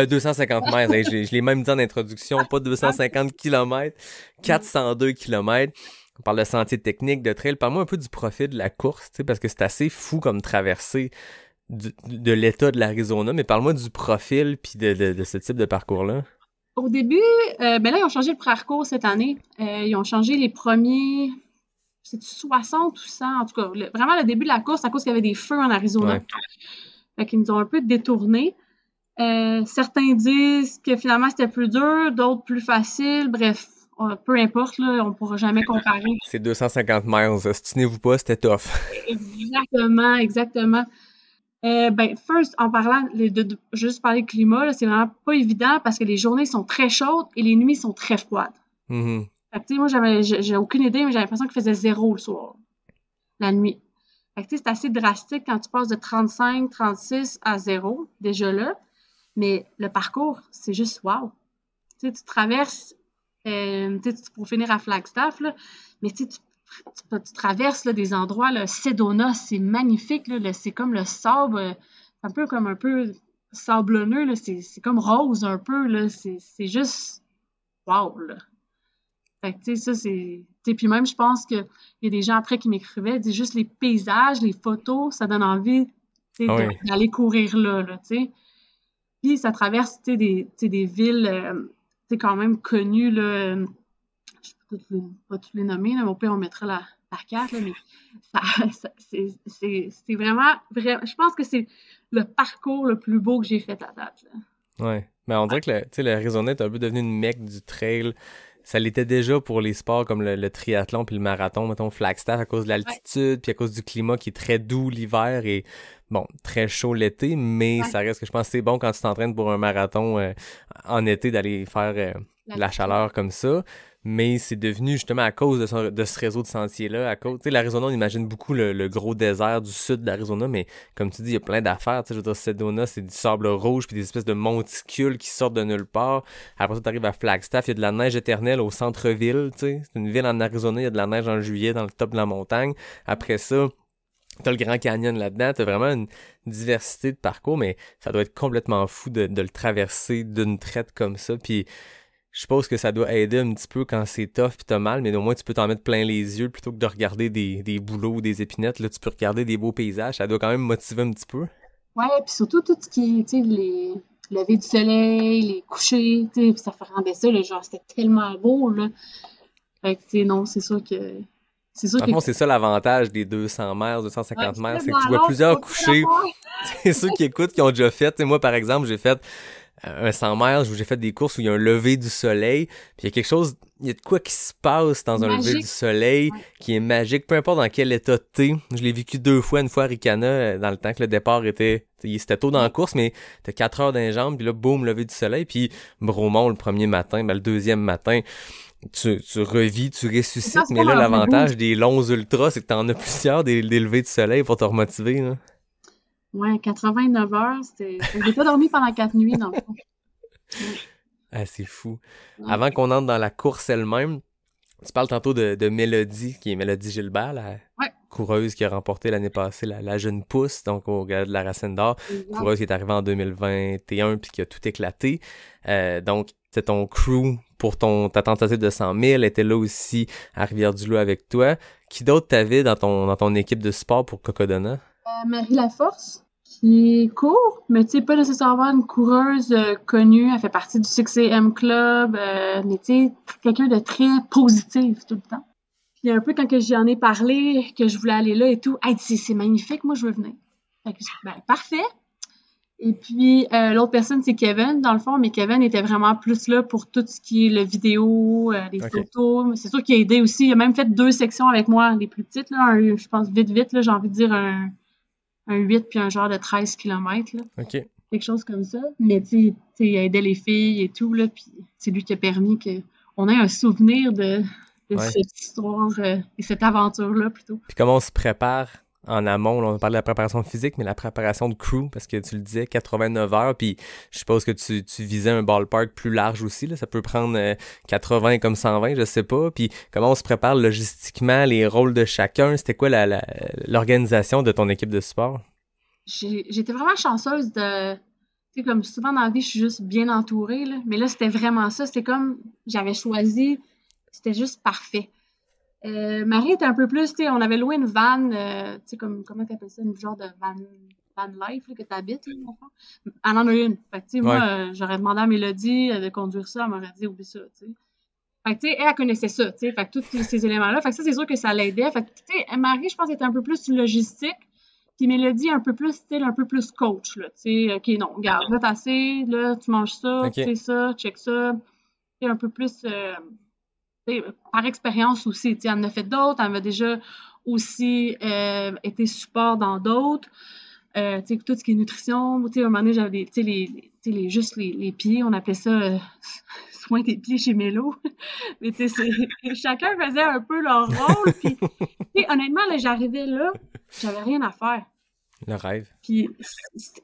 250 miles, je l'ai même dit en introduction, pas 250 km, 402 km. On parle de sentiers techniques, de trail. Parle-moi un peu du profil de la course, tu sais, parce que c'est assez fou comme traversée de l'état de l'Arizona, mais parle-moi du profil puis de ce type de parcours-là. Au début, là, ils ont changé le parcours cette année. Ils ont changé les premiers... C'est 60 ou 100, en tout cas. Vraiment, le début de la course, à cause qu'il y avait des feux en Arizona. Fait qu'ils nous ont un peu détournés. Certains disent que finalement, c'était plus dur, d'autres plus facile. Bref, peu importe, là, on ne pourra jamais comparer. C'est 250 miles. Stinez-vous pas, c'était tough. Exactement. First, en parlant juste parler de climat, là, c'est vraiment pas évident parce que les journées sont très chaudes et les nuits sont très froides. Mm-hmm. Fait que, moi, j'ai aucune idée, mais j'ai l'impression qu'il faisait 0 le soir, la nuit. Fait que, c'est assez drastique quand tu passes de 35, 36 à 0, déjà là. Mais le parcours, c'est juste wow. Tu traverses, pour finir à Flagstaff, là, mais tu traverses là, des endroits, là, Sedona, c'est magnifique, là, c'est comme le sable, un peu sablonneux, là, c'est comme rose un peu, là, c'est juste wow, là. Fait que, tu sais, ça, c'est... Puis même, je pense qu'il y a des gens après qui m'écrivaient, disent juste les paysages, les photos, ça donne envie d'aller courir là, tu sais. Puis ça traverse, tu sais, des villes, quand même connues, là. Je ne vais pas tous les nommer, là, mais au pire, on mettra la carte, là, mais c'est vraiment... Je pense que c'est le parcours le plus beau que j'ai fait à date, là. Ouais. Mais on dirait que l'Arizona est un peu devenu une mecque du trail. Ça l'était déjà pour les sports comme le triathlon puis le marathon, mettons Flagstaff, à cause de l'altitude puis à cause du climat qui est très doux l'hiver et bon, très chaud l'été, mais ça reste que je pense que c'est bon quand tu t'entraînes pour un marathon en été d'aller faire la chaleur comme ça. Mais c'est devenu justement à cause de ce réseau de sentiers-là, à cause, tu sais, l'Arizona, on imagine beaucoup le gros désert du sud de l'Arizona, mais comme tu dis, il y a plein d'affaires, tu sais, je veux dire, Sedona, c'est du sable rouge puis des espèces de monticules qui sortent de nulle part. Après ça, t'arrives à Flagstaff, il y a de la neige éternelle au centre-ville, tu sais, c'est une ville en Arizona, il y a de la neige en juillet dans le top de la montagne. Après ça, t'as le Grand Canyon là-dedans, t'as vraiment une diversité de parcours, mais ça doit être complètement fou de le traverser d'une traite comme ça, puis je suppose que ça doit aider un petit peu quand c'est tough pis t'as mal, mais au moins tu peux t'en mettre plein les yeux plutôt que de regarder des bouleaux ou des épinettes. Là, tu peux regarder des beaux paysages. Ça doit quand même motiver un petit peu. Ouais, puis surtout tout ce qui est, tu sais, les levées du soleil, les couchers, tu sais, ça rendait ça, là, genre, c'était tellement beau, là. Fait que, tu sais, non, c'est sûr que... En fond, c'est ça l'avantage des 200 mètres, 250 mètres, c'est que tu vois plusieurs couchers. C'est ceux qui écoutent, qui ont déjà fait. Tu sais, moi, par exemple, j'ai fait un 100 miles où j'ai fait des courses où il y a un lever du soleil, puis il y a quelque chose, il y a de quoi qui se passe dans un lever du soleil qui est magique, peu importe dans quel état t'es. Je l'ai vécu 2 fois, une fois à Ricana, dans le temps que le départ c'était tôt dans la course, mais t'as 4 heures dans les jambes, puis là, boum, lever du soleil, puis Bromont le premier matin, le deuxième matin, tu revis, tu ressuscites, mais là, l'avantage des longs ultras, c'est que t'en as plusieurs des levées du soleil pour te remotiver, là. Ouais, 89 heures, j'ai pas dormi pendant 4 nuits, dans le fond. Ah, c'est fou. Ouais. Avant qu'on entre dans la course elle-même, Tu parles tantôt de Mélodie, qui est Mélodie Gilbert, la coureuse qui a remporté l'année passée la jeune pousse, donc au Gala de la Racine d'Or. Coureuse qui est arrivée en 2021 puis qui a tout éclaté. Donc, c'est ton crew pour ta tentative de 100 000, elle était là aussi à Rivière-du-Loup avec toi. Qui d'autre t'avais dans ton équipe de sport pour Cocodona? Marie Laforce, qui court, mais tu sais, pas nécessairement une coureuse connue. Elle fait partie du 6am Club, mais tu sais, quelqu'un de très positif tout le temps. Puis un peu quand j'en ai parlé, que je voulais aller là et tout, hey, c'est magnifique, moi je veux venir. Fait que, parfait. Et puis l'autre personne, c'est Kevin, dans le fond, mais Kevin était vraiment plus là pour tout ce qui est le vidéo, les photos. C'est sûr qu'il a aidé aussi. Il a même fait 2 sections avec moi, les plus petites, là, je pense vite, là, j'ai envie de dire un 8 puis un genre de 13 km. Là. Quelque chose comme ça. Mais tu sais, il aidait les filles et tout, là, puis c'est lui qui a permis qu'on ait un souvenir de cette histoire et cette aventure-là, plutôt. Puis comment on se prépare en amont? Là, on parle de la préparation physique, mais la préparation de crew, parce que tu le disais, 89 heures, puis je suppose que tu visais un ballpark plus large aussi, là, ça peut prendre 80 comme 120, je sais pas, puis comment on se prépare logistiquement, les rôles de chacun, c'était quoi l'organisation de ton équipe de sport? J'étais vraiment chanceuse de... Tu sais, comme souvent dans la vie, je suis juste bien entourée, là, mais là, c'était vraiment ça, c'était comme, j'avais choisi, c'était juste parfait. Marie était un peu plus, tu sais, on avait loué une van, tu sais, comment t'appelles ça, une genre de van life là, que t'habites, là, mon frère. Elle en a une. Fait que, tu sais, moi, j'aurais demandé à Mélodie de conduire ça, elle m'aurait dit, oublie ça, tu sais. Fait que, tu sais, elle connaissait ça, tu sais, fait que tous ces éléments-là, fait que ça, c'est sûr que ça l'aidait. Fait que, tu sais, Marie, je pense, était un peu plus logistique, puis Mélodie, un peu plus, style, un peu plus coach, là, tu sais, OK, non, regarde, là, t'as assez, là, tu manges ça, tu sais ça, check ça, tu sais, un peu plus... par expérience aussi, elle en a fait d'autres, elle m'a déjà aussi été support dans d'autres. Tout ce qui est nutrition, à un moment donné, j'avais juste les pieds, on appelait ça soin des pieds chez Mélo. Mais chacun faisait un peu leur rôle. Puis, honnêtement, là, j'arrivais là, j'avais rien à faire. Le rêve. Puis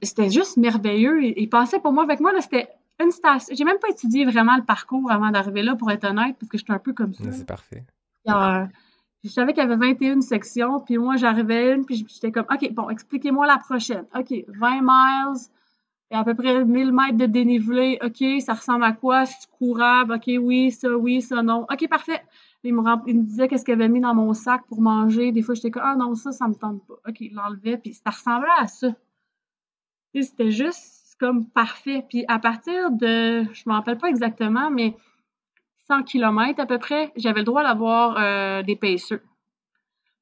c'était juste merveilleux. Il passait pour moi, avec moi, là, c'était une station. J'ai même pas étudié vraiment le parcours avant d'arriver là, pour être honnête, parce que j'étais un peu comme ça. C'est parfait. Je savais qu'il y avait 21 sections, puis moi, j'arrivais une, puis j'étais comme, OK, bon, expliquez-moi la prochaine. OK, 20 miles, et à peu près 1000 mètres de dénivelé. OK, ça ressemble à quoi? C'est courable? OK, oui, ça, non. OK, parfait. Il me disait qu'est-ce qu'il avait mis dans mon sac pour manger. Des fois, j'étais comme, ah non, ça me tente pas. OK, il l'enlevait, puis ça ressemblait à ça. Et c'était juste comme parfait. Puis à partir de, je me rappelle pas exactement, mais 100 km à peu près, j'avais le droit d'avoir des pacers.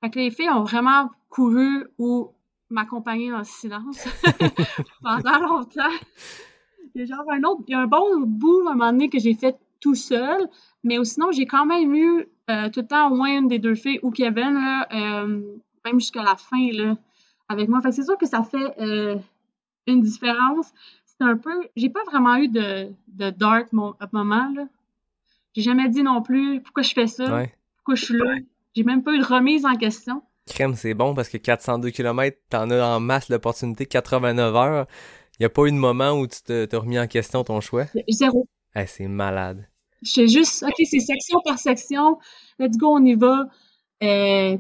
Fait que les filles ont vraiment couru ou m'accompagner dans le silence pendant longtemps. Il y a un bon bout à un moment donné que j'ai fait tout seul, mais sinon, j'ai quand même eu tout le temps au moins une des deux filles ou Kevin, là, même jusqu'à la fin, là, avec moi. Fait que c'est sûr que ça fait une différence. C'est un peu... J'ai pas vraiment eu de dark moment, là. J'ai jamais dit non plus pourquoi je fais ça, pourquoi je suis là. J'ai même pas eu de remise en question. Crème, c'est bon parce que 402 km, t'en as en masse l'opportunité, 89 heures. Il n'y a pas eu de moment où tu t'as remis en question ton choix? Zéro. Hey, c'est malade. Je fais juste, OK, c'est section par section. Let's go, on y va. Tu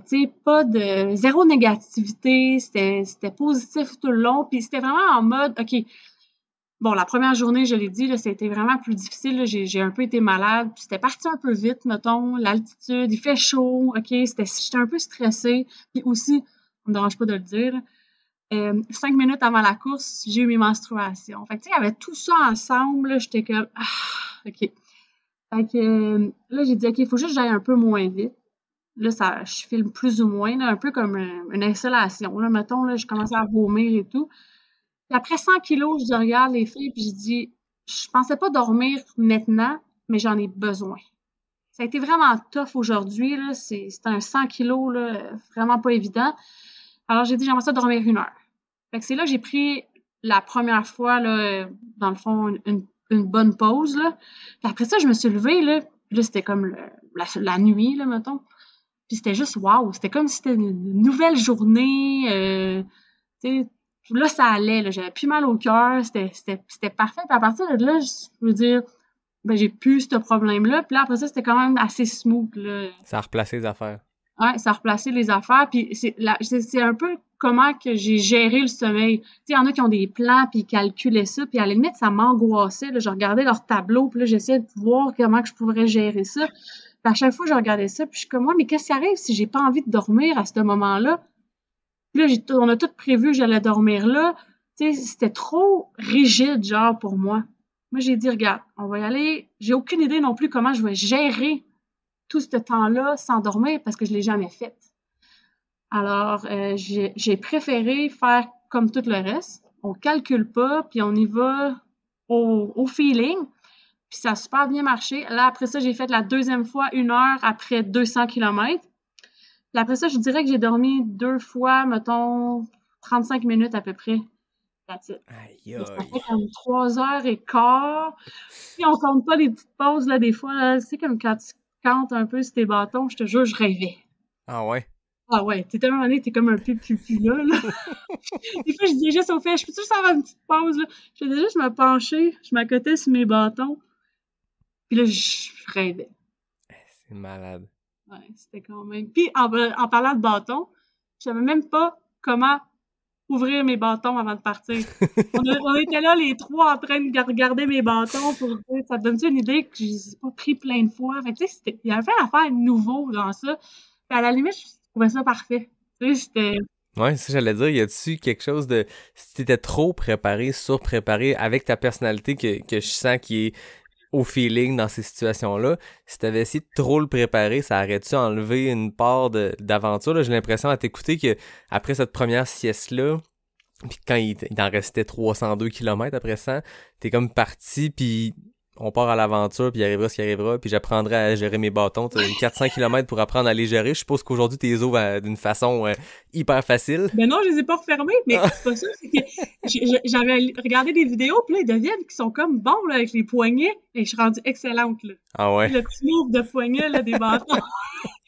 sais, pas de... Zéro négativité. C'était positif tout le long. Puis c'était vraiment en mode, OK... Bon, la première journée, je l'ai dit, là, c'était vraiment plus difficile. Là. J'ai un peu été malade. Puis c'était parti un peu vite, mettons. L'altitude, il fait chaud. OK, j'étais un peu stressée. Puis aussi, ça me dérange pas de le dire, 5 minutes avant la course, j'ai eu mes menstruations. Fait que, tu sais, il y avait tout ça ensemble. J'étais comme, OK. Fait que là, j'ai dit, OK, il faut juste que j'aille un peu moins vite. Là, je filme plus ou moins, là, un peu comme une insolation. Là, mettons, là, je commençais à vomir et tout. Puis après 100 kilos, je regarde les filles puis je dis, je pensais pas dormir maintenant, mais j'en ai besoin. Ça a été vraiment tough aujourd'hui, là. C'était un 100 kilos, là, vraiment pas évident. Alors, j'ai dit, j'aimerais ça dormir 1 heure. Fait que c'est là que j'ai pris la première fois, là, dans le fond, une bonne pause, là. Puis après ça, je me suis levée, là. Puis là, c'était comme la nuit, là, mettons. Puis c'était juste wow. C'était comme si c'était une nouvelle journée. Tu sais, là, ça allait, là. J'avais plus mal au cœur. C'était parfait. Puis à partir de là, je veux dire, ben, j'ai plus ce problème-là. Puis là, après ça, c'était quand même assez smooth, là. Ça a replacé les affaires. Ouais, ça a replacé les affaires. Puis c'est un peu comment que j'ai géré le sommeil. Tu sais, il y en a qui ont des plans, puis ils calculaient ça. Puis à la limite, ça m'angoissait, là. Je regardais leur tableau, puis là, j'essayais de voir comment que je pourrais gérer ça. Puis à chaque fois, je regardais ça, puis je suis comme, ouais, mais qu'est-ce qui arrive si j'ai pas envie de dormir à ce moment-là? Puis là, on a tout prévu que j'allais dormir là. Tu sais, c'était trop rigide, genre, pour moi. Moi, j'ai dit, regarde, on va y aller. J'ai aucune idée non plus comment je vais gérer tout ce temps-là sans dormir parce que je l'ai jamais fait. Alors, j'ai préféré faire comme tout le reste. On calcule pas, puis on y va au feeling. Puis ça a super bien marché. Là, après ça, j'ai fait la deuxième fois 1 heure après 200 km. Puis après ça, je dirais que j'ai dormi 2 fois, mettons, 35 minutes à peu près. That's it. Aïe, Ça aïe. fait comme 3h15. Puis on compte pas les petites pauses, là, des fois. Là, c'est comme quand tu comptes un peu sur tes bâtons, je te jure, je rêvais. Ah ouais? Ah ouais, t'es tellement donné, t'es comme un peu pupu là. Des fois, je disais juste au fait, je peux-tu juste avoir une petite pause, là? Je faisais juste me pencher, je m'accotais sur mes bâtons. Puis là, je rêvais. C'est malade. Ouais, c'était quand même. Puis en parlant de bâtons, je savais même pas comment ouvrir mes bâtons avant de partir. On était là les trois en train de regarder mes bâtons pour dire, ça te donne-tu une idée que je les ai pas pris plein de fois? Fait que, tu sais, il y avait une affaire nouveau dans ça. Puis à la limite, je trouvais ça parfait. Tu sais, c'était... Ouais, ça j'allais dire, y a-tu quelque chose de... Si t'étais trop préparé, surpréparé, avec ta personnalité que je sens qui est au feeling dans ces situations-là, si t'avais essayé de trop le préparer, ça aurait-tu enlevé une part d'aventure? Là, j'ai l'impression à t'écouter que après cette première sieste-là, puis quand il en restait 302 km après ça, t'es comme parti, puis on part à l'aventure, puis il arrivera ce qui arrivera, puis j'apprendrai à gérer mes bâtons. T'as 400 km pour apprendre à les gérer. Je suppose qu'aujourd'hui, t'es les ouvres d'une façon hyper facile. Ben non, je les ai pas refermés, mais c'est pas ça. C'est que j'avais regardé des vidéos, puis là, ils deviennent qui sont comme bons là, avec les poignets, et je suis rendue excellente. Là. Ah ouais? Le petit move de poignet là, des bâtons.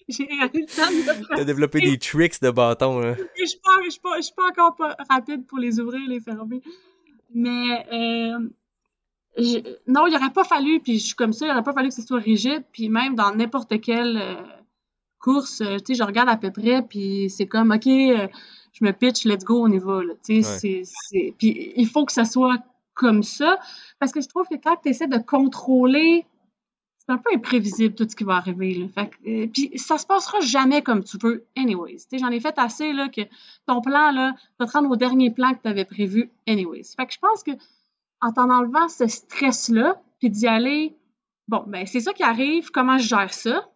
J'ai eu le temps de T'as développé des tricks de bâtons. Là. Je suis pas encore pas rapide pour les ouvrir, les fermer. Mais non, il aurait pas fallu, puis je suis comme ça, il aurait pas fallu que ce soit rigide, puis même dans n'importe quelle course, tu sais, je regarde à peu près, puis c'est comme, OK, je me pitch, let's go, on y va, là, tu sais, Ouais. Puis il faut que ça soit comme ça, parce que je trouve que quand tu essaies de contrôler, c'est un peu imprévisible tout ce qui va arriver, là. Fait que, puis ça se passera jamais comme tu veux, anyways. Tu sais, j'en ai fait assez, là, que ton plan, là, va te rendre au dernier plan que tu avais prévu, anyways. Fait que je pense que en t'en enlevant ce stress-là, puis d'y aller, bon, ben c'est ça qui arrive, comment je gère ça?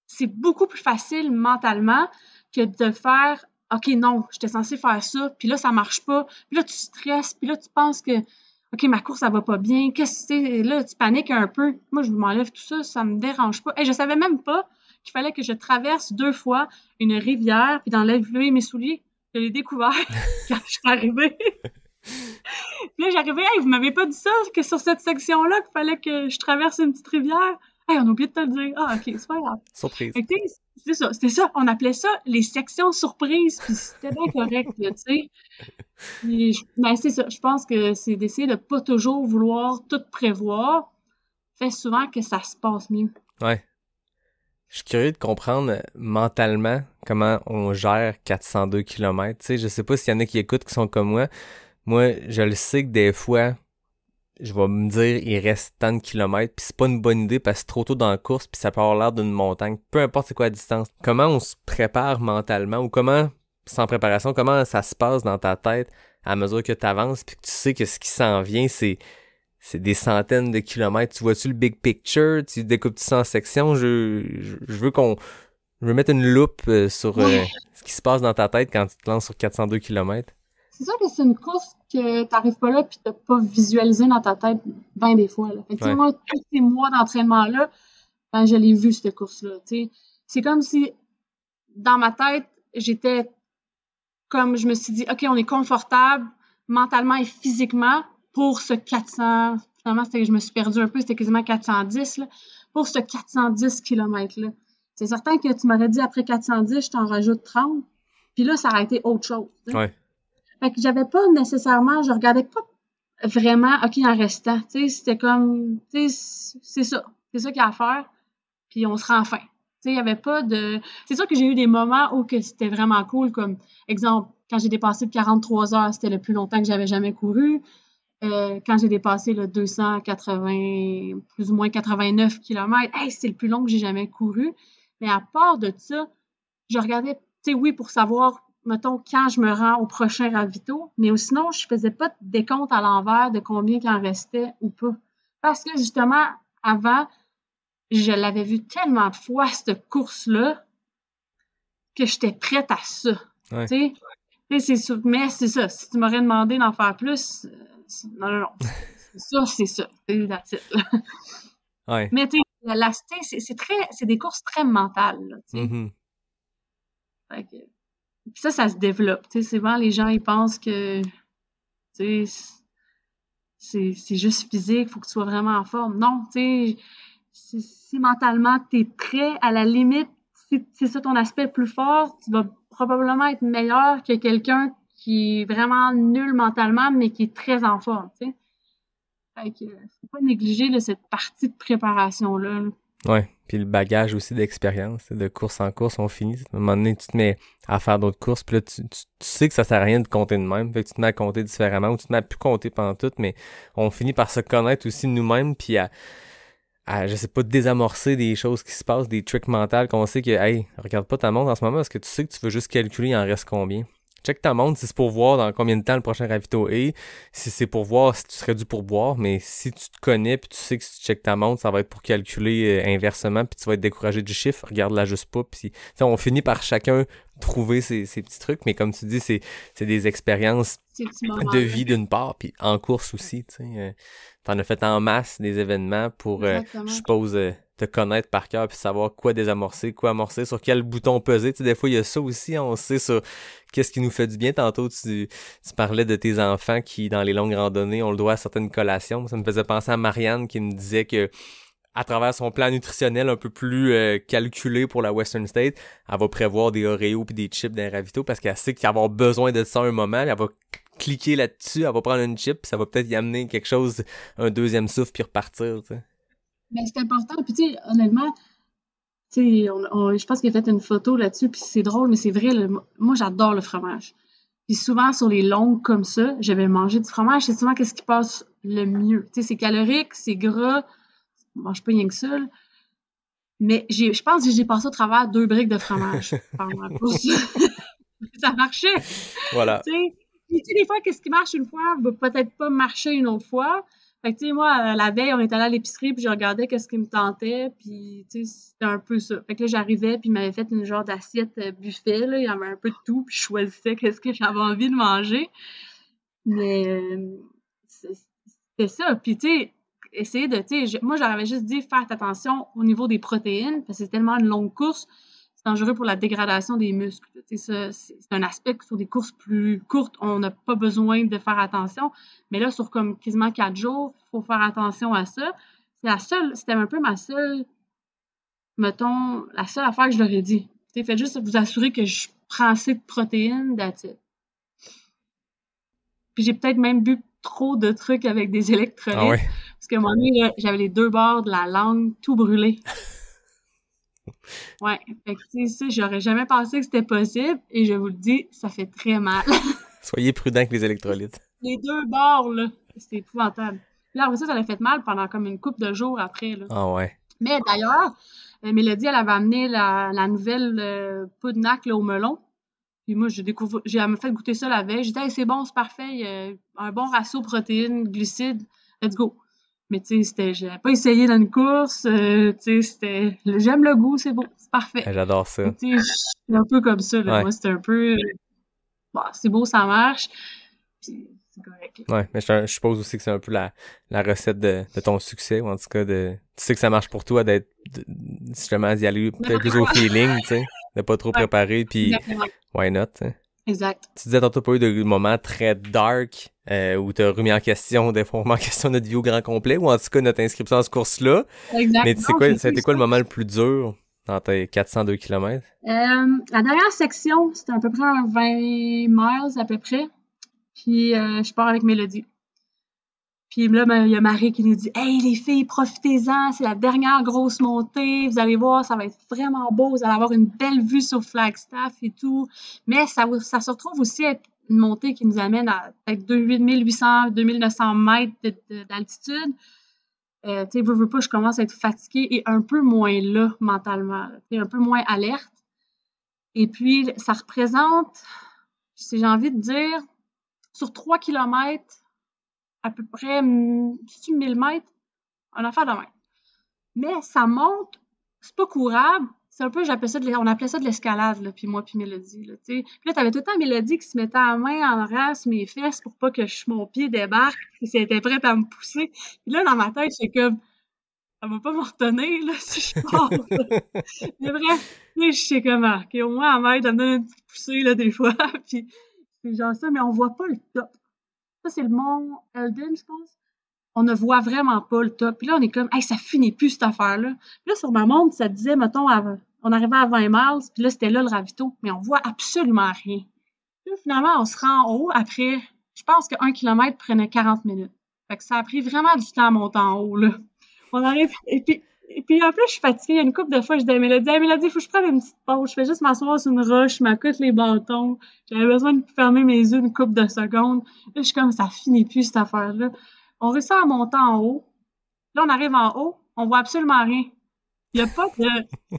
C'est beaucoup plus facile mentalement que de faire « OK, non, j'étais censé faire ça, puis là, ça marche pas. » Puis là, tu stresses, puis là, tu penses que « OK, ma course, ça va pas bien. » Qu'est-ce que c'est? Là, tu paniques un peu. Moi, je m'enlève tout ça, ça me dérange pas. Et je savais même pas qu'il fallait que je traverse 2 fois une rivière, puis d'enlever mes souliers. Je l'ai découvert quand je suis arrivée. Puis là, j'arrivais, hey, vous m'avez pas dit ça, que sur cette section-là, qu'il fallait que je traverse une petite rivière. Hey, on a oublié de te le dire. Ah, OK, c'est pas grave. Surprise. Fait que, c'était ça. On appelait ça les sections surprises, puis c'était bien correct, là, tu sais. Ben, c'est ça. Je pense que c'est d'essayer de pas toujours vouloir tout prévoir, fait souvent que ça se passe mieux. Ouais. Je suis curieux de comprendre mentalement comment on gère 402 km. Tu sais, je sais pas s'il y en a qui écoutent qui sont comme moi. Moi, je le sais que des fois, je vais me dire il reste tant de kilomètres, puis c'est pas une bonne idée parce que c'est trop tôt dans la course, puis ça peut avoir l'air d'une montagne, peu importe c'est quoi la distance. Comment on se prépare mentalement, ou comment, sans préparation, comment ça se passe dans ta tête à mesure que tu avances, puis que tu sais que ce qui s'en vient, c'est des centaines de kilomètres. Tu vois-tu le big picture? Tu découpes ça en sections? Je veux mettre une loupe sur ce qui se passe dans ta tête quand tu te lances sur 402 km. C'est sûr que c'est une course que t'arrives pas là puis t'as pas visualisé dans ta tête bien des fois, là. Fait que, moi, tous ces mois d'entraînement-là, ben, je l'ai vu, cette course-là, tu sais. C'est comme si, dans ma tête, j'étais comme, je me suis dit, OK, on est confortable mentalement et physiquement pour ce 400, finalement, je me suis perdue un peu, c'était quasiment 410, là, pour ce 410 km-là. C'est certain que tu m'aurais dit, après 410, je t'en rajoute 30, puis là, ça aurait été autre chose, t'sais. Ouais. Fait que j'avais pas nécessairement, je regardais pas vraiment, OK, en restant. Tu sais, c'était comme, tu sais, c'est ça qu'il y a à faire, puis on se rend fin. Tu sais, il y avait pas de... C'est sûr que j'ai eu des moments où que c'était vraiment cool, comme, exemple, quand j'ai dépassé le 43 heures, c'était le plus longtemps que j'avais jamais couru. Quand j'ai dépassé le 280, plus ou moins 89 km, hey, c'est le plus long que j'ai jamais couru. Mais à part de ça, je regardais, tu sais, oui, pour savoir, mettons, quand je me rends au prochain ravito, mais sinon, je faisais pas de décompte à l'envers de combien il en restait ou pas. Parce que, justement, avant, je l'avais vu tellement de fois, cette course-là, que j'étais prête à ça. Ouais. Tu sais, c'est sûr, mais c'est ça. Si tu m'aurais demandé d'en faire plus, non. C'est ça. C'est that's it, là. Ouais. Mais tu sais, c'est des courses très mentales, là, tu sais. Mm-hmm. Fait que, puis ça se développe. Tu sais, souvent, les gens, ils pensent que, tu sais, c'est juste physique, il faut que tu sois vraiment en forme. Non, tu sais, si mentalement, tu es prêt, à la limite, si c'est ça ton aspect plus fort, tu vas probablement être meilleur que quelqu'un qui est vraiment nul mentalement, mais qui est très en forme, tu sais. Fait que, faut pas négliger là, cette partie de préparation-là. Là. Ouais, puis le bagage aussi d'expérience, de course en course, on finit. À un moment donné, tu te mets à faire d'autres courses, puis là, tu sais que ça sert à rien de compter de même, fait que tu te mets à compter différemment, ou tu te mets à plus compter pendant tout, mais on finit par se connaître aussi nous-mêmes, puis à je sais pas, désamorcer des choses qui se passent, des tricks mentales qu'on sait que, hey, regarde pas ta montre en ce moment, parce que tu sais que tu veux juste calculer il en reste combien. Check ta montre si c'est pour voir dans combien de temps le prochain ravito est, si c'est pour voir si tu serais dû pour boire, mais si tu te connais puis tu sais que si tu checkes ta montre, ça va être pour calculer inversement puis tu vas être découragé du chiffre, regarde-la juste pas puis on finit par chacun trouver ces petits trucs, mais comme tu dis, c'est des expériences de vie d'une part puis en course aussi, tu sais. T'en as fait en masse des événements pour, je suppose, te connaître par cœur puis savoir quoi désamorcer, quoi amorcer, sur quel bouton peser. Tu sais, des fois, il y a ça aussi, on sait sur qu'est-ce qui nous fait du bien. Tantôt, tu parlais de tes enfants qui, dans les longues randonnées, ont le droit à certaines collations. Ça me faisait penser à Marianne qui me disait que à travers son plan nutritionnel un peu plus calculé pour la Western State, elle va prévoir des Oreos puis des chips d'un ravito parce qu'elle sait qu'il va avoir besoin de ça à un moment. Elle va cliquer là-dessus, elle va prendre une chip, puis ça va peut-être y amener quelque chose, un deuxième souffle, puis repartir, tu sais. Mais c'est important. Puis tu sais, honnêtement, tu sais, je pense qu'il a fait une photo là-dessus, puis c'est drôle, mais c'est vrai, moi j'adore le fromage. Puis souvent, sur les longues comme ça, je vais manger du fromage, c'est souvent qu'est-ce qui passe le mieux. Tu sais, c'est calorique, c'est gras, je mange pas rien que ça, là. Mais je pense que j'ai passé au travers 2 briques de fromage pendant la course. Ça marchait! Voilà. Tu sais, des fois, qu'est-ce qui marche une fois va peut-être pas marcher une autre fois. Fait que, tu sais, moi, la veille, on est allé à l'épicerie, puis je regardais qu'est-ce qui me tentait, puis, tu sais, c'était un peu ça. Fait que là, j'arrivais, puis il m'avait fait une genre d'assiette buffet, là, il y avait un peu de tout, puis je choisissais qu'est-ce que j'avais envie de manger. Mais c'était ça. Puis, tu sais, essayer de, tu sais, moi, j'aurais juste dit faire attention au niveau des protéines, parce que c'est tellement une longue course, c'est dangereux pour la dégradation des muscles. Tu sais, ça, c'est un aspect que sur des courses plus courtes, on n'a pas besoin de faire attention. Mais là, sur comme quasiment 4 jours, il faut faire attention à ça. C'était un peu ma seule, mettons, la seule affaire que je leur ai dit. Tu sais, faites juste vous assurer que je prends assez de protéines, that's it. Puis j'ai peut-être même bu trop de trucs avec des électrolytes. Ah ouais. Parce qu'à un moment donné, là, j'avais les 2 bords de la langue tout brûlés. Ouais, fait que tu sais, ça, j'aurais jamais pensé que c'était possible, et je vous le dis, ça fait très mal. Soyez prudents avec les électrolytes. Les 2 bords, là, c'est épouvantable. Puis là, après ça l'a fait mal pendant comme une couple de jours après, là. Ah ouais. Mais d'ailleurs, Mélodie, elle avait amené la nouvelle poudre NAC là, au melon. Puis moi, elle m'a fait goûter ça la veille. J'ai dit, hey, c'est bon, c'est parfait, il y a un bon ratio protéines, glucides, let's go. Mais tu sais, j'avais pas essayé dans une course, tu sais, j'aime le goût, c'est bon, c'est parfait. J'adore ça. Tu sais, je suis un peu comme ça, là. Ouais. Moi, c'est un peu, bah, c'est beau, ça marche, puis c'est correct. Ouais, mais je suppose aussi que c'est un peu la recette de ton succès, ou en tout cas, tu sais que ça marche pour toi justement, d'y aller peut-être plus au feeling, tu sais, de pas trop préparer, puis why not, t'sais. Exact. Tu disais tantôt pas eu de moments très dark où t'as remis en question, des fois, en question notre vie au grand complet, ou en tout cas notre inscription à ce course-là. Exact. Mais tu sais quoi, ça a été quoi le moment le plus dur dans tes 402 km? La dernière section, c'était à peu près 20 miles à peu près. Puis je pars avec Mélodie. Puis là, ben, il y a Marie qui nous dit « Hey, les filles, profitez-en, c'est la dernière grosse montée, vous allez voir, ça va être vraiment beau, vous allez avoir une belle vue sur Flagstaff et tout. » Mais ça se retrouve aussi être une montée qui nous amène à peut-être 2800, 2900 mètres d'altitude. Tu sais, veux pas, je commence à être fatiguée et un peu moins là, mentalement, un peu moins alerte. Et puis, ça représente, si j'ai envie de dire, sur 3 kilomètres, à peu près, c'est 1000 mètres, un affaire de même. Mais ça monte, c'est pas courable, c'est un peu, on appelait ça de l'escalade, là, puis moi, puis Mélodie, là, tu sais. Puis là, t'avais tout le temps Mélodie qui se mettait la main en arrière sur mes fesses pour pas que mon pied débarque, puis elle était prête à me pousser. Puis là, dans ma tête, c'est comme, elle va pas me retenir, là, si je pars. Mais bref, là, je sais comment, OK, au moins, elle m'aide à me donner une petite poussée, là, des fois, puis c'est genre ça, mais on voit pas le top. Ça, c'est le mont Eldon, je pense. On ne voit vraiment pas le top. Puis là, on est comme, hey, ça finit plus, cette affaire-là. Puis là, sur ma montre, ça disait, mettons, on arrivait à 20 miles, puis là, c'était là le ravito, mais on voit absolument rien. Puis là, finalement, on se rend en haut. Après, je pense que 1 kilomètre prenait 40 minutes. Fait que ça a pris vraiment du temps à monter en haut, là. On arrive, et puis en plus, je suis fatiguée. Il y a une couple de fois, je dis à Mélodie, faut que je prenne une petite pause. Je fais juste m'asseoir sur une roche, je m'accoute les bâtons. J'avais besoin de fermer mes yeux une couple de secondes. Là, je suis comme, ça finit plus, cette affaire-là. On réussit à monter en haut. Là, on arrive en haut, on voit absolument rien. Il y a pas de...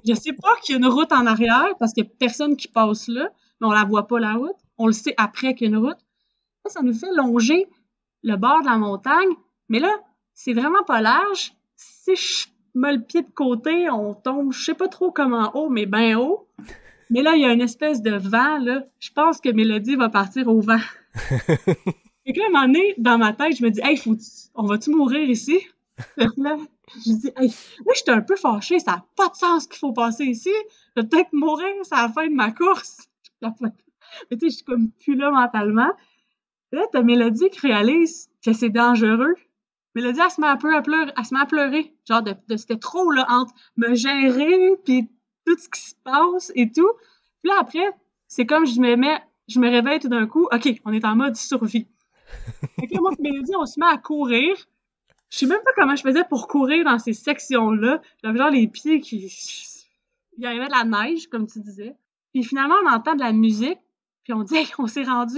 Je sais pas qu'il y a une route en arrière, parce qu'il y a personne qui passe là, mais on la voit pas, la route. On le sait après qu'il y a une route. Là, ça nous fait longer le bord de la montagne. Mais là, c'est vraiment pas large. Si je mets le pied de côté, on tombe, je sais pas trop comment haut, mais bien haut. Mais là, il y a une espèce de vent, là. Je pense que Mélodie va partir au vent. Et que là, à un moment donné, dans ma tête, je me dis, hey, on va-tu mourir ici? Là, je dis, hey, là, j'étais un peu fâchée, ça n'a pas de sens qu'il faut passer ici. Je vais peut-être mourir, c'est la fin de ma course. Mais tu sais, je suis comme plus là mentalement. Et là, t'as Mélodie qui réalise que c'est dangereux. Mélodie, elle se met à pleurer. Genre, c'était trop, là, entre me gérer, puis tout ce qui se passe et tout. Puis là, après, c'est comme je me réveille tout d'un coup. OK, on est en mode survie. Fait que là, moi et Mélodie, on se met à courir. Je sais même pas comment je faisais pour courir dans ces sections-là. J'avais genre les pieds qui... Il y avait de la neige, comme tu disais. Puis finalement, on entend de la musique. Puis on dit, hey, on s'est rendu,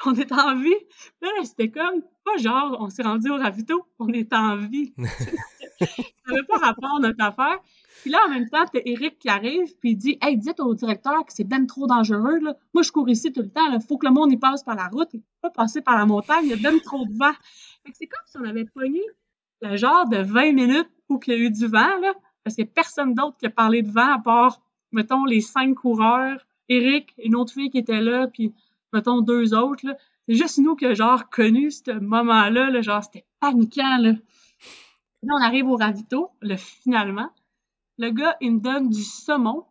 on est en vie. Là, c'était comme, pas genre, on s'est rendu au ravito, on est en vie. Ça n'avait pas rapport à notre affaire. Puis là, en même temps, t'as Eric qui arrive, puis il dit, hey, dites au directeur que c'est ben trop dangereux, là. Moi, je cours ici tout le temps, là. Faut que le monde y passe par la route, il faut pas passer par la montagne, il y a ben trop de vent. Fait que c'est comme si on avait pogné le genre de 20 minutes où il y a eu du vent, là. Parce qu'il y a personne d'autre qui a parlé de vent à part, mettons, les 5 coureurs. Eric, une autre fille qui était là, puis mettons 2 autres, là. C'est juste nous qui a genre connu ce moment-là, là, genre c'était paniquant, là. Là, on arrive au ravito, finalement. Le gars, il me donne du saumon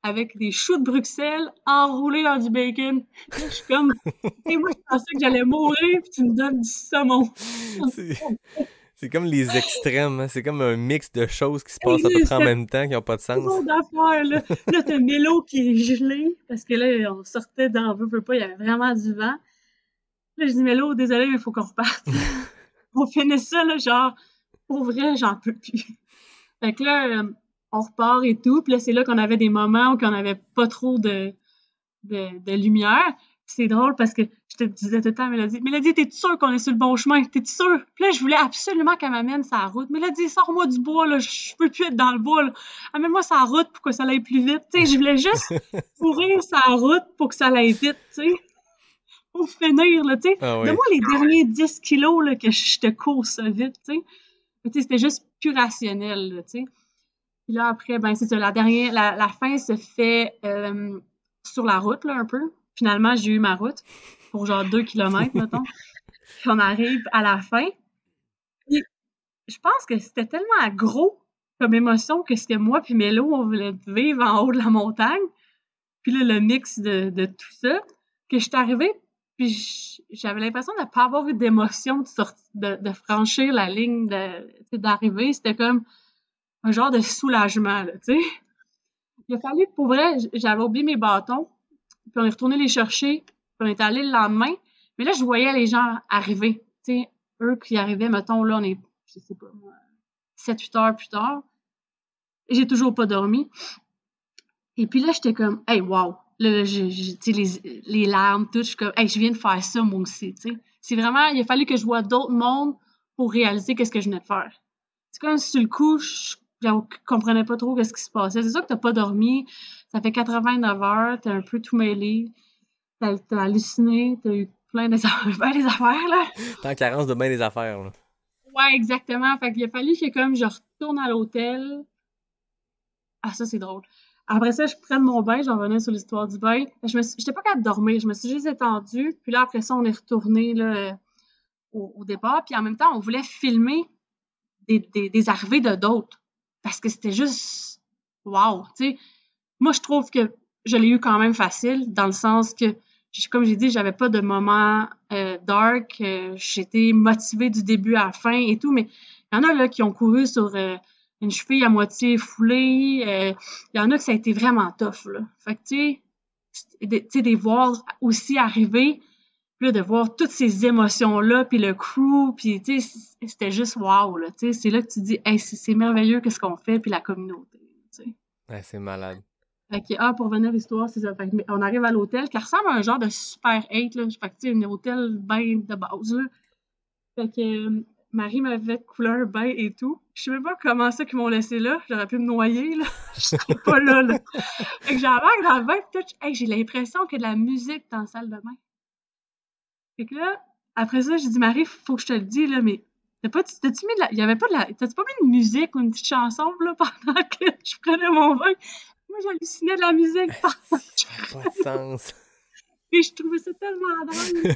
avec des choux de Bruxelles enroulés dans du bacon. Là, je suis comme, et moi, je pensais que j'allais mourir, puis tu me donnes du saumon. C'est comme les extrêmes, hein? C'est comme un mix de choses qui se passent à peu près en même temps, qui n'ont pas de sens. C'est d'affaires, là. Là, t'as Mélo qui est gelé, parce que là, on sortait d'en veut pas, il y avait vraiment du vent. Là, je dis, Mélo, désolé, mais il faut qu'on reparte. On finit ça, là, genre, pour vrai, j'en peux plus. Fait que là, on repart et tout, puis là, c'est là qu'on avait des moments où on n'avait pas trop de lumière. C'est drôle parce que je te disais tout le temps, Mélodie, t'es-tu sûre qu'on est sur le bon chemin? T'es-tu sûre? Puis là, je voulais absolument qu'elle m'amène sa route. Mélodie, sors-moi du bois, là, je peux plus être dans le bois, là. Amène-moi sa route pour que ça aille plus vite. Tu sais, je voulais juste courir sa route pour que ça aille vite, tu sais. Pour finir, là, tu sais. Ah oui. Donne-moi les derniers 10 kilos, là, que je te cours ça vite, tu sais. Tu sais, c'était juste plus rationnel, là, tu sais. Puis là, après, ben, c'est ça, la fin se fait sur la route, là, un peu. Finalement, j'ai eu ma route pour genre 2 kilomètres, mettons. Puis on arrive à la fin. Et je pense que c'était tellement gros comme émotion que c'était moi puis Mélo, on voulait vivre en haut de la montagne. Puis là, le mix de tout ça, que je suis arrivée, puis j'avais l'impression de ne pas avoir eu d'émotion de franchir la ligne d'arrivée. C'était comme un genre de soulagement, là, tu sais. Il a fallu, pour vrai, j'avais oublié mes bâtons. Puis on est retourné les chercher, puis on est allé le lendemain. Mais là, je voyais les gens arriver, tu sais, eux qui arrivaient, mettons, là, on est, je sais pas, 7-8 heures plus tard. Et j'ai toujours pas dormi. Et puis là, j'étais comme, hey, wow! Là, tu sais, les larmes, tout, je suis comme, hey, je viens de faire ça, moi aussi, tu sais. C'est vraiment, il a fallu que je vois d'autres mondes pour réaliser qu'est-ce que je venais de faire. C'est comme, sur le coup, je comprenais pas trop qu'est-ce qui se passait. C'est sûr que t'as pas dormi, ça fait 89 heures, t'es un peu tout mêlé, t'as halluciné, t'as eu plein des affaires, là. T'es en carence de bien des affaires, là. Ouais, exactement. Fait qu'il a fallu que comme je retourne à l'hôtel. Ah, ça, c'est drôle. Après ça, je prenne mon bain, j'en revenais sur l'histoire du bain. J'étais pas capable de dormir, je me suis juste étendue. Puis là, après ça, on est retourné là, au départ. Puis en même temps, on voulait filmer des arrivées de d'autres. Parce que c'était juste wow, tu sais. Moi, je trouve que je l'ai eu quand même facile, dans le sens que, comme j'ai dit, j'avais pas de moment dark. J'étais motivée du début à la fin et tout, mais il y en a là qui ont couru sur une cheville à moitié foulée. Il y en a que ça a été vraiment tough, là. Fait que, tu sais, des voir aussi arriver, puis là, de voir toutes ces émotions-là, puis le crew, puis tu sais, c'était juste wow, là. Tu sais, c'est là que tu dis, hey, c'est merveilleux qu'est-ce qu'on fait, puis la communauté, tu sais. Ouais, c'est malade. Fait que, pour revenir à l'histoire, c'est ça. Fait que, on arrive à l'hôtel qui ressemble à un genre de Super 8, là. Fait que, tu sais, un hôtel bien de base, là. Fait que, Marie m'avait de couleur bain et tout. Je sais même pas comment ça qu'ils m'ont laissé là. J'aurais pu me noyer, là. Je serais pas là, là. Fait que j'embarque dans le bain, pis tout. Hey, j'ai l'impression qu'il y a de la musique dans la salle de bain. Fait que là, après ça, j'ai dit, Marie, faut que je te le dise, là, mais t'as-tu mis de la. Il y avait pas de la. T'as-tu pas mis de musique ou une petite chanson, là, pendant que je prenais mon bain? Moi, j'hallucinais de la musique pendant que Ça n'a pas de sens. et je trouvais ça tellement drôle.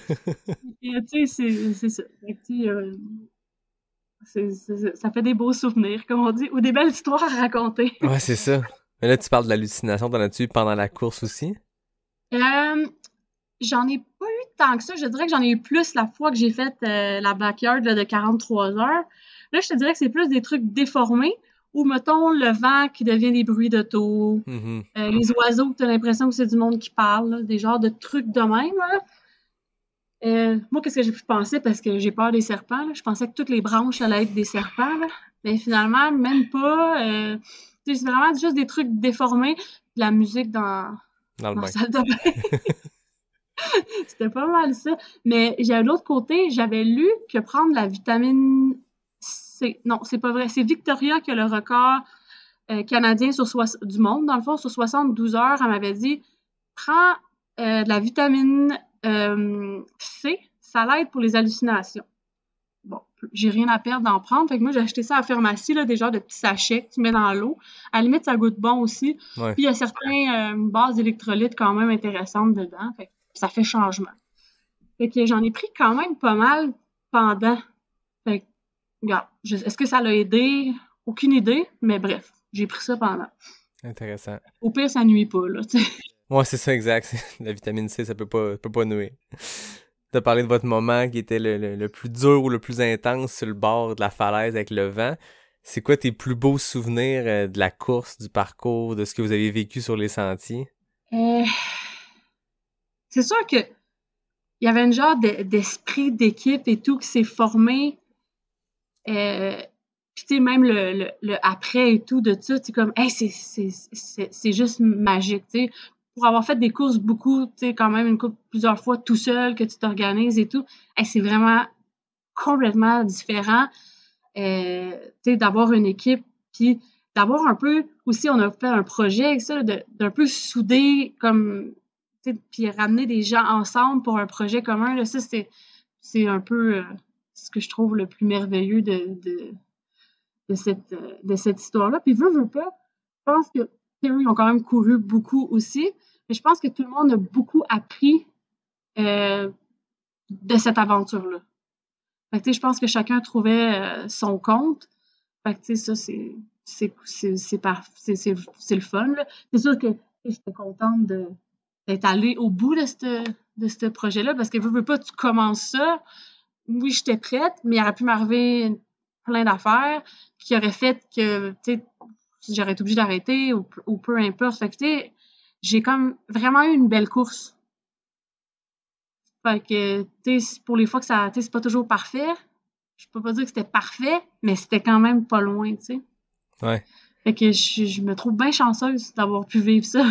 Et, tu sais, c'est ça. Fait que, tu sais, ça fait des beaux souvenirs, comme on dit, ou des belles histoires à raconter. Ouais, c'est ça. Mais là, tu parles de l'hallucination, t'en as-tu eu pendant la course aussi? J'en ai pas eu tant que ça. Je dirais que j'en ai eu plus la fois que j'ai fait la backyard là, de 43 heures. Là, je te dirais que c'est plus des trucs déformés, ou mettons le vent qui devient des bruits d'auto, Mm-hmm. les oiseaux, tu as l'impression que c'est du monde qui parle, là, des genres de trucs de même. Là. Moi, qu'est-ce que j'ai pu penser, parce que j'ai peur des serpents, là, je pensais que toutes les branches allaient être des serpents, là. Mais finalement, même pas. C'est vraiment juste des trucs déformés, de la musique dans Dans le la bain. salle de bain. C'était pas mal ça. Mais de l'autre côté, j'avais lu que prendre la vitamine C. Non, c'est pas vrai. C'est Victoria qui a le record canadien du monde, dans le fond, sur 72 heures. Elle m'avait dit, prends de la vitamine C, ça l'aide pour les hallucinations. Bon, j'ai rien à perdre d'en prendre. Fait que moi, j'ai acheté ça à la pharmacie, là, des genres de petits sachets que tu mets dans l'eau. À la limite, ça goûte bon aussi. Ouais. Puis il y a certaines bases d'électrolytes quand même intéressantes dedans. Fait que ça fait changement. Fait que j'en ai pris quand même pas mal pendant. Fait que, regarde, est-ce que ça l'a aidé? Aucune idée, mais bref, j'ai pris ça pendant. Intéressant. Au pire, ça nuit pas, là, tu sais. Ouais, c'est ça, exact. La vitamine C, ça peut pas nuire. T'as parlé de votre moment qui était le plus dur ou le plus intense sur le bord de la falaise avec le vent. C'est quoi tes plus beaux souvenirs de la course, du parcours, de ce que vous avez vécu sur les sentiers? C'est sûr que il y avait un genre d'esprit d'équipe et tout qui s'est formé. Puis tu sais, même le après et tout de ça, c'est comme, hey, c'est juste magique, tu sais. Pour avoir fait des courses beaucoup, tu sais, quand même plusieurs fois tout seul, que tu t'organises et tout, hey, c'est vraiment complètement différent, tu sais, d'avoir une équipe, puis d'avoir un peu, aussi, on a fait un projet avec ça, d'un peu souder, comme, tu sais, puis ramener des gens ensemble pour un projet commun, là, ça, c'est un peu ce que je trouve le plus merveilleux de cette histoire-là. Puis veux pas, je pense que eux, ils ont quand même couru beaucoup aussi, mais je pense que tout le monde a beaucoup appris de cette aventure-là. Fait que, tu sais, je pense que chacun trouvait son compte. Fait que, tu sais, ça, c'est le fun, là. C'est sûr que j'étais contente d'être allée au bout de ce projet-là, parce que veux pas, tu commences ça. Oui, j'étais prête, mais il aurait pu m'arriver plein d'affaires qui auraient fait que, tu sais, j'aurais été obligée d'arrêter ou peu importe. Fait que, tu sais, j'ai comme vraiment eu une belle course. Fait que, tu sais, pour les fois que ça, tu sais, c'est pas toujours parfait, je peux pas dire que c'était parfait, mais c'était quand même pas loin, tu sais. Ouais. Fait que je me trouve bien chanceuse d'avoir pu vivre ça.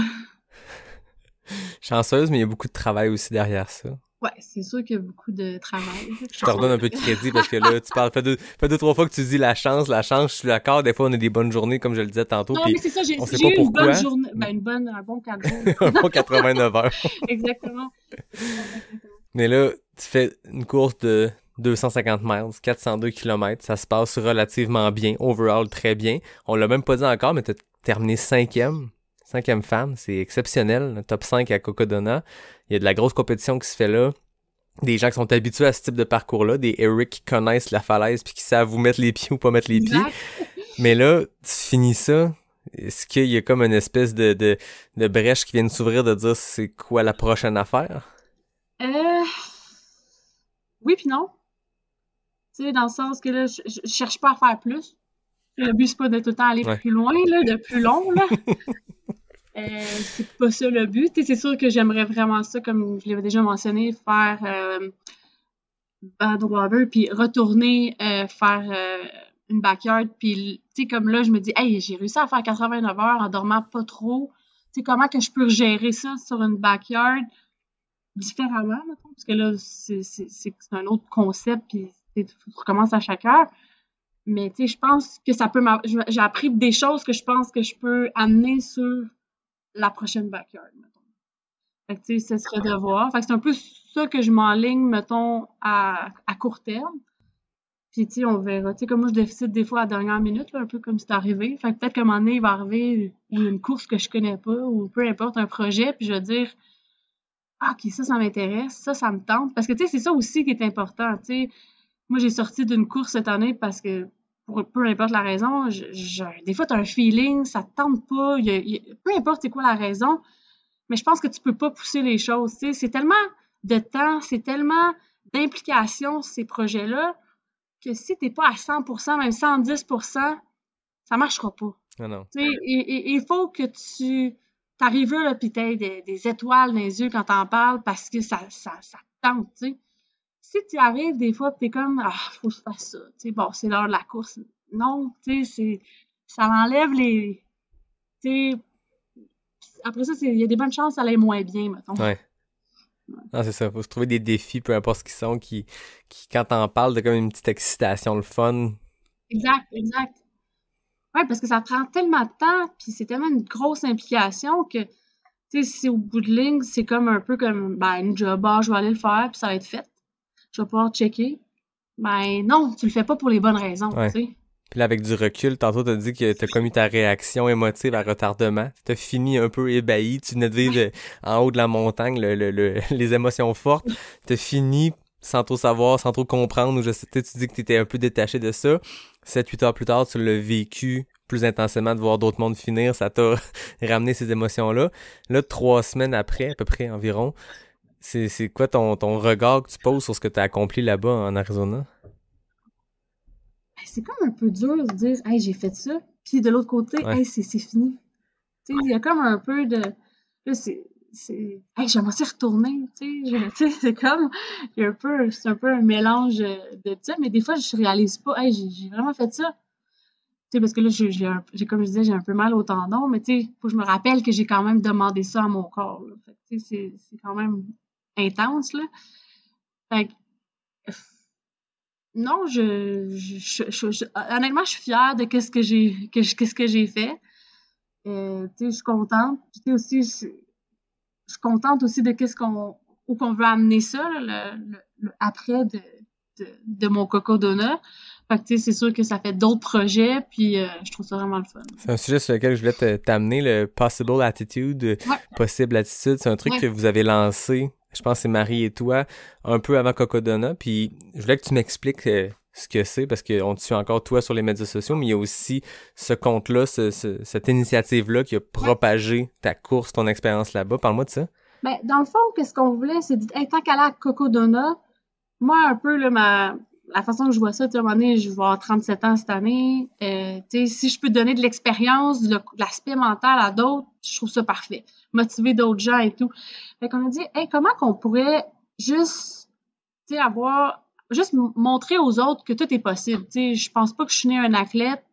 Chanceuse, mais il y a beaucoup de travail aussi derrière ça. Ouais, c'est sûr qu'il y a beaucoup de travail. Je te redonne un peu de crédit parce que là, tu parles, fait deux, trois fois que tu dis la chance, je suis d'accord, des fois on a des bonnes journées, comme je le disais tantôt, Non, puis mais c'est ça, on sait j'ai pas eu une pourquoi. bonne journée, un bon 4 jours. Un bon 89 heures. Exactement. Mais là, tu fais une course de 250 miles, 402 km, ça se passe relativement bien, overall très bien. On l'a même pas dit encore, mais t'as terminé cinquième femme, c'est exceptionnel, le top 5 à Cocodona. Il y a de la grosse compétition qui se fait là. Des gens qui sont habitués à ce type de parcours-là, des Eric qui connaissent la falaise puis qui savent où mettre les pieds ou pas mettre les pieds. Mais là, tu finis ça. Est-ce qu'il y a comme une espèce de brèche qui vient de s'ouvrir de dire c'est quoi la prochaine affaire? Oui puis non. Tu sais, dans le sens que là, je cherche pas à faire plus. Le but, c'est pas de tout le temps aller plus loin, là, de plus long, là. C'est pas ça le but. Tu sais, c'est sûr que j'aimerais vraiment ça, comme je l'avais déjà mentionné, faire Bad Water, puis retourner faire une backyard. Puis, tu sais, comme là, je me dis, hey, j'ai réussi à faire 89 heures en dormant pas trop. Tu sais, comment que je peux gérer ça sur une backyard différemment, mettons? Parce que là, c'est un autre concept, puis tu recommences à chaque heure. Mais, tu sais, je pense que ça peut j'ai appris des choses que je pense que je peux amener sur la prochaine backyard, mettons. Fait que, tu sais, ce serait de voir. Fait que c'est un peu ça que je m'enligne, mettons, à court terme. Puis, tu sais, on verra. Tu sais, comme moi, je décide des fois à la dernière minute, là, un peu comme c'est arrivé. Fait que peut-être qu'à un moment donné, il va arriver une course que je connais pas ou peu importe, un projet, puis je vais dire « Ah, OK, ça m'intéresse, ça me tente. » Parce que, tu sais, c'est ça aussi qui est important, tu sais. Moi, j'ai sorti d'une course cette année parce que, pour peu importe la raison, des fois, tu as un feeling, ça te tente pas, peu importe c'est quoi la raison, mais je pense que tu peux pas pousser les choses, tu sais. C'est tellement de temps, c'est tellement d'implication, ces projets-là, que si t'es pas à 100%, même 110%, ça marchera pas. Non. Tu sais, il faut que tu t'arrives là, puis t'aies des étoiles dans les yeux quand t'en parles parce que ça te tente, tu sais. Si tu arrives des fois, t'es comme, ah, faut que je fasse ça, tu sais, bon, c'est l'heure de la course. Non, tu sais, ça enlève les, tu sais, après ça, il y a des bonnes chances que ça aille moins bien, mettons. Ouais. Non, c'est ça. Faut se trouver des défis, peu importe ce qu'ils sont, qui quand t'en parles, t'as comme une petite excitation, le fun. Exact. Ouais, parce que ça prend tellement de temps, puis c'est tellement une grosse implication que, tu sais, si au bout de ligne, c'est comme un peu comme, une job, je vais aller le faire, puis ça va être fait. Je vais pouvoir checker. Ben non, tu le fais pas pour les bonnes raisons, tu sais. Puis là, avec du recul, tantôt, t'as dit que t'as commis ta réaction émotive à retardement. T'as fini un peu ébahi. Tu venais de vivre en haut de la montagne les émotions fortes. T'as fini sans trop savoir, sans trop comprendre. Ou tu dis que t'étais un peu détaché de ça. 7-8 heures plus tard, tu l'as vécu plus intensément de voir d'autres mondes finir. Ça t'a ramené ces émotions-là. Là, 3 semaines après, à peu près environ, c'est quoi ton regard que tu poses sur ce que t'as accompli là-bas en Arizona? C'est comme un peu dur de dire « Hey, j'ai fait ça », puis de l'autre côté « Hey, c'est fini ». Tu sais, il y a comme un peu de... Là, c'est « Hey, j'aimerais s'y retourner », tu sais, c'est comme... C'est un peu un mélange de ça, mais des fois, je réalise pas « Hey, j'ai vraiment fait ça ». Tu sais, parce que là, comme je disais, j'ai un peu mal au tendon, mais tu sais, faut que je me rappelle que j'ai quand même demandé ça à mon corps, là. Fait que, tu sais, c'est quand même intense, là. Fait que... Non, honnêtement, je suis fière de qu'est-ce que j'ai fait. Tu sais, je suis contente. Puis, tu sais, aussi, je suis contente aussi de où qu'on veut amener ça, là, le après de mon Cocodona. Fait que, tu sais, c'est sûr que ça fait d'autres projets, puis je trouve ça vraiment le fun. C'est un sujet sur lequel je voulais t'amener, le Possible Attitude, Possible Attitude. C'est un truc que vous avez lancé, je pense que c'est Marie et toi, un peu avant Cocodona, puis je voulais que tu m'expliques ce que c'est, parce qu'on te suit encore toi sur les médias sociaux, mais il y a aussi ce compte-là, cette initiative-là qui a propagé ta course, ton expérience là-bas. Parle-moi de ça. Ben, dans le fond, qu'est-ce qu'on voulait, c'est dire, hey, tant qu'à aller à Cocodona, moi, un peu, là, la façon que je vois ça, tu sais, à un moment donné, je vais avoir 37 ans cette année. Tu sais, si je peux donner de l'expérience, de l'aspect mental à d'autres, je trouve ça parfait. Motiver d'autres gens et tout. Fait qu'on a dit, hey, comment qu'on pourrait juste, tu sais, avoir juste montrer aux autres que tout est possible. Tu sais, je pense pas que je suis née un athlète.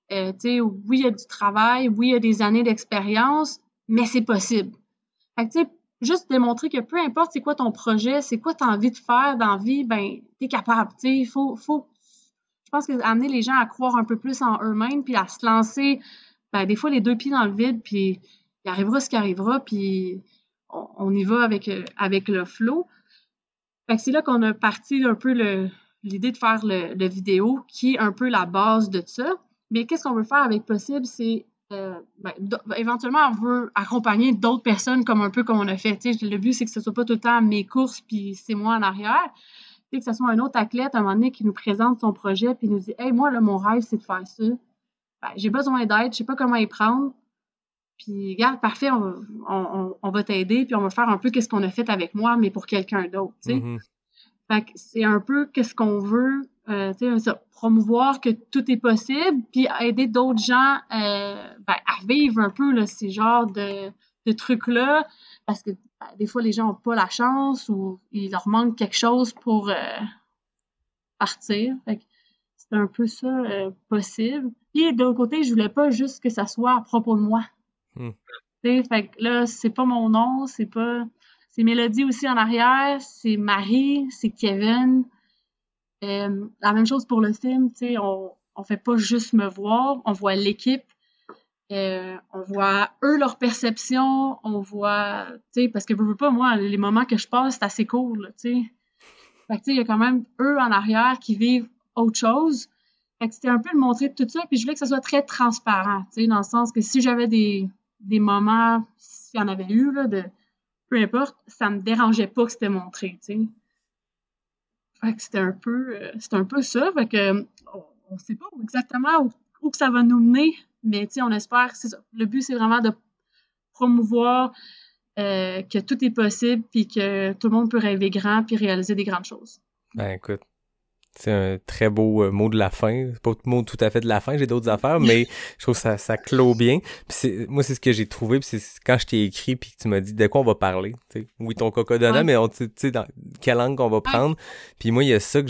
Tu sais, oui, il y a du travail, oui, il y a des années d'expérience, mais c'est possible. Fait que, tu sais, juste démontrer que peu importe c'est quoi ton projet, c'est quoi tu as envie de faire dans la vie, ben, t'es capable. Tu sais, je pense que amener les gens à croire un peu plus en eux-mêmes, puis à se lancer, ben, des fois, les 2 pieds dans le vide, puis il arrivera ce qui arrivera, puis on y va avec le flow. Fait que c'est là qu'on a parti un peu l'idée de faire le vidéo, qui est un peu la base de ça. Mais qu'est-ce qu'on veut faire avec Possible, c'est éventuellement, on veut accompagner d'autres personnes comme un peu comme on a fait. Tu sais, le but, c'est que ce soit pas tout le temps mes courses puis c'est moi en arrière. Tu sais, que ce soit un autre athlète, à un moment donné, qui nous présente son projet puis nous dit « Hey, moi, là, mon rêve, c'est de faire ça. Ben, j'ai besoin d'aide, je sais pas comment y prendre. Puis, regarde, parfait, on va t'aider puis on va faire un peu qu'est-ce qu'on a fait avec moi, mais pour quelqu'un d'autre. » Tu sais. Mm-hmm. Fait que c'est un peu qu'est-ce qu'on veut, tu sais, promouvoir que tout est possible, puis aider d'autres gens à vivre un peu là, ces genres de trucs-là, parce que des fois, les gens n'ont pas la chance ou il leur manque quelque chose pour partir. Fait que c'est un peu ça possible. Puis de l'autre côté, je voulais pas juste que ça soit à propos de moi. Tu sais, fait que là, c'est pas mon nom, c'est Mélodie aussi en arrière, c'est Marie, c'est Kevin. La même chose pour le film, tu sais, on fait pas juste me voir, on voit l'équipe, on voit eux leur perception, on voit, tu sais, parce que je veux pas, moi, les moments que je passe, c'est assez cool, tu sais. Fait que tu sais, il y a quand même eux en arrière qui vivent autre chose. Fait que c'était un peu de montrer tout ça, puis je voulais que ça soit très transparent, tu sais, dans le sens que si j'avais des moments, s'il y en avait eu, là, peu importe, ça me dérangeait pas que c'était montré, tu sais. Fait que c'était un peu ça. Fait que on sait pas exactement où que ça va nous mener, mais tu sais, on espère, c'est ça. Le but, c'est vraiment de promouvoir que tout est possible puis que tout le monde peut rêver grand puis réaliser des grandes choses. Ben écoute, c'est un très beau mot de la fin. C'est pas le mot tout à fait de la fin, j'ai d'autres affaires, mais je trouve que ça clôt bien. Puis moi, c'est ce que j'ai trouvé, puis c'est quand je t'ai écrit puis que tu m'as dit de quoi on va parler. T'sais. Oui, ton cocodona, mais tu sais, dans quelle langue on va prendre. Puis moi, il y a ça que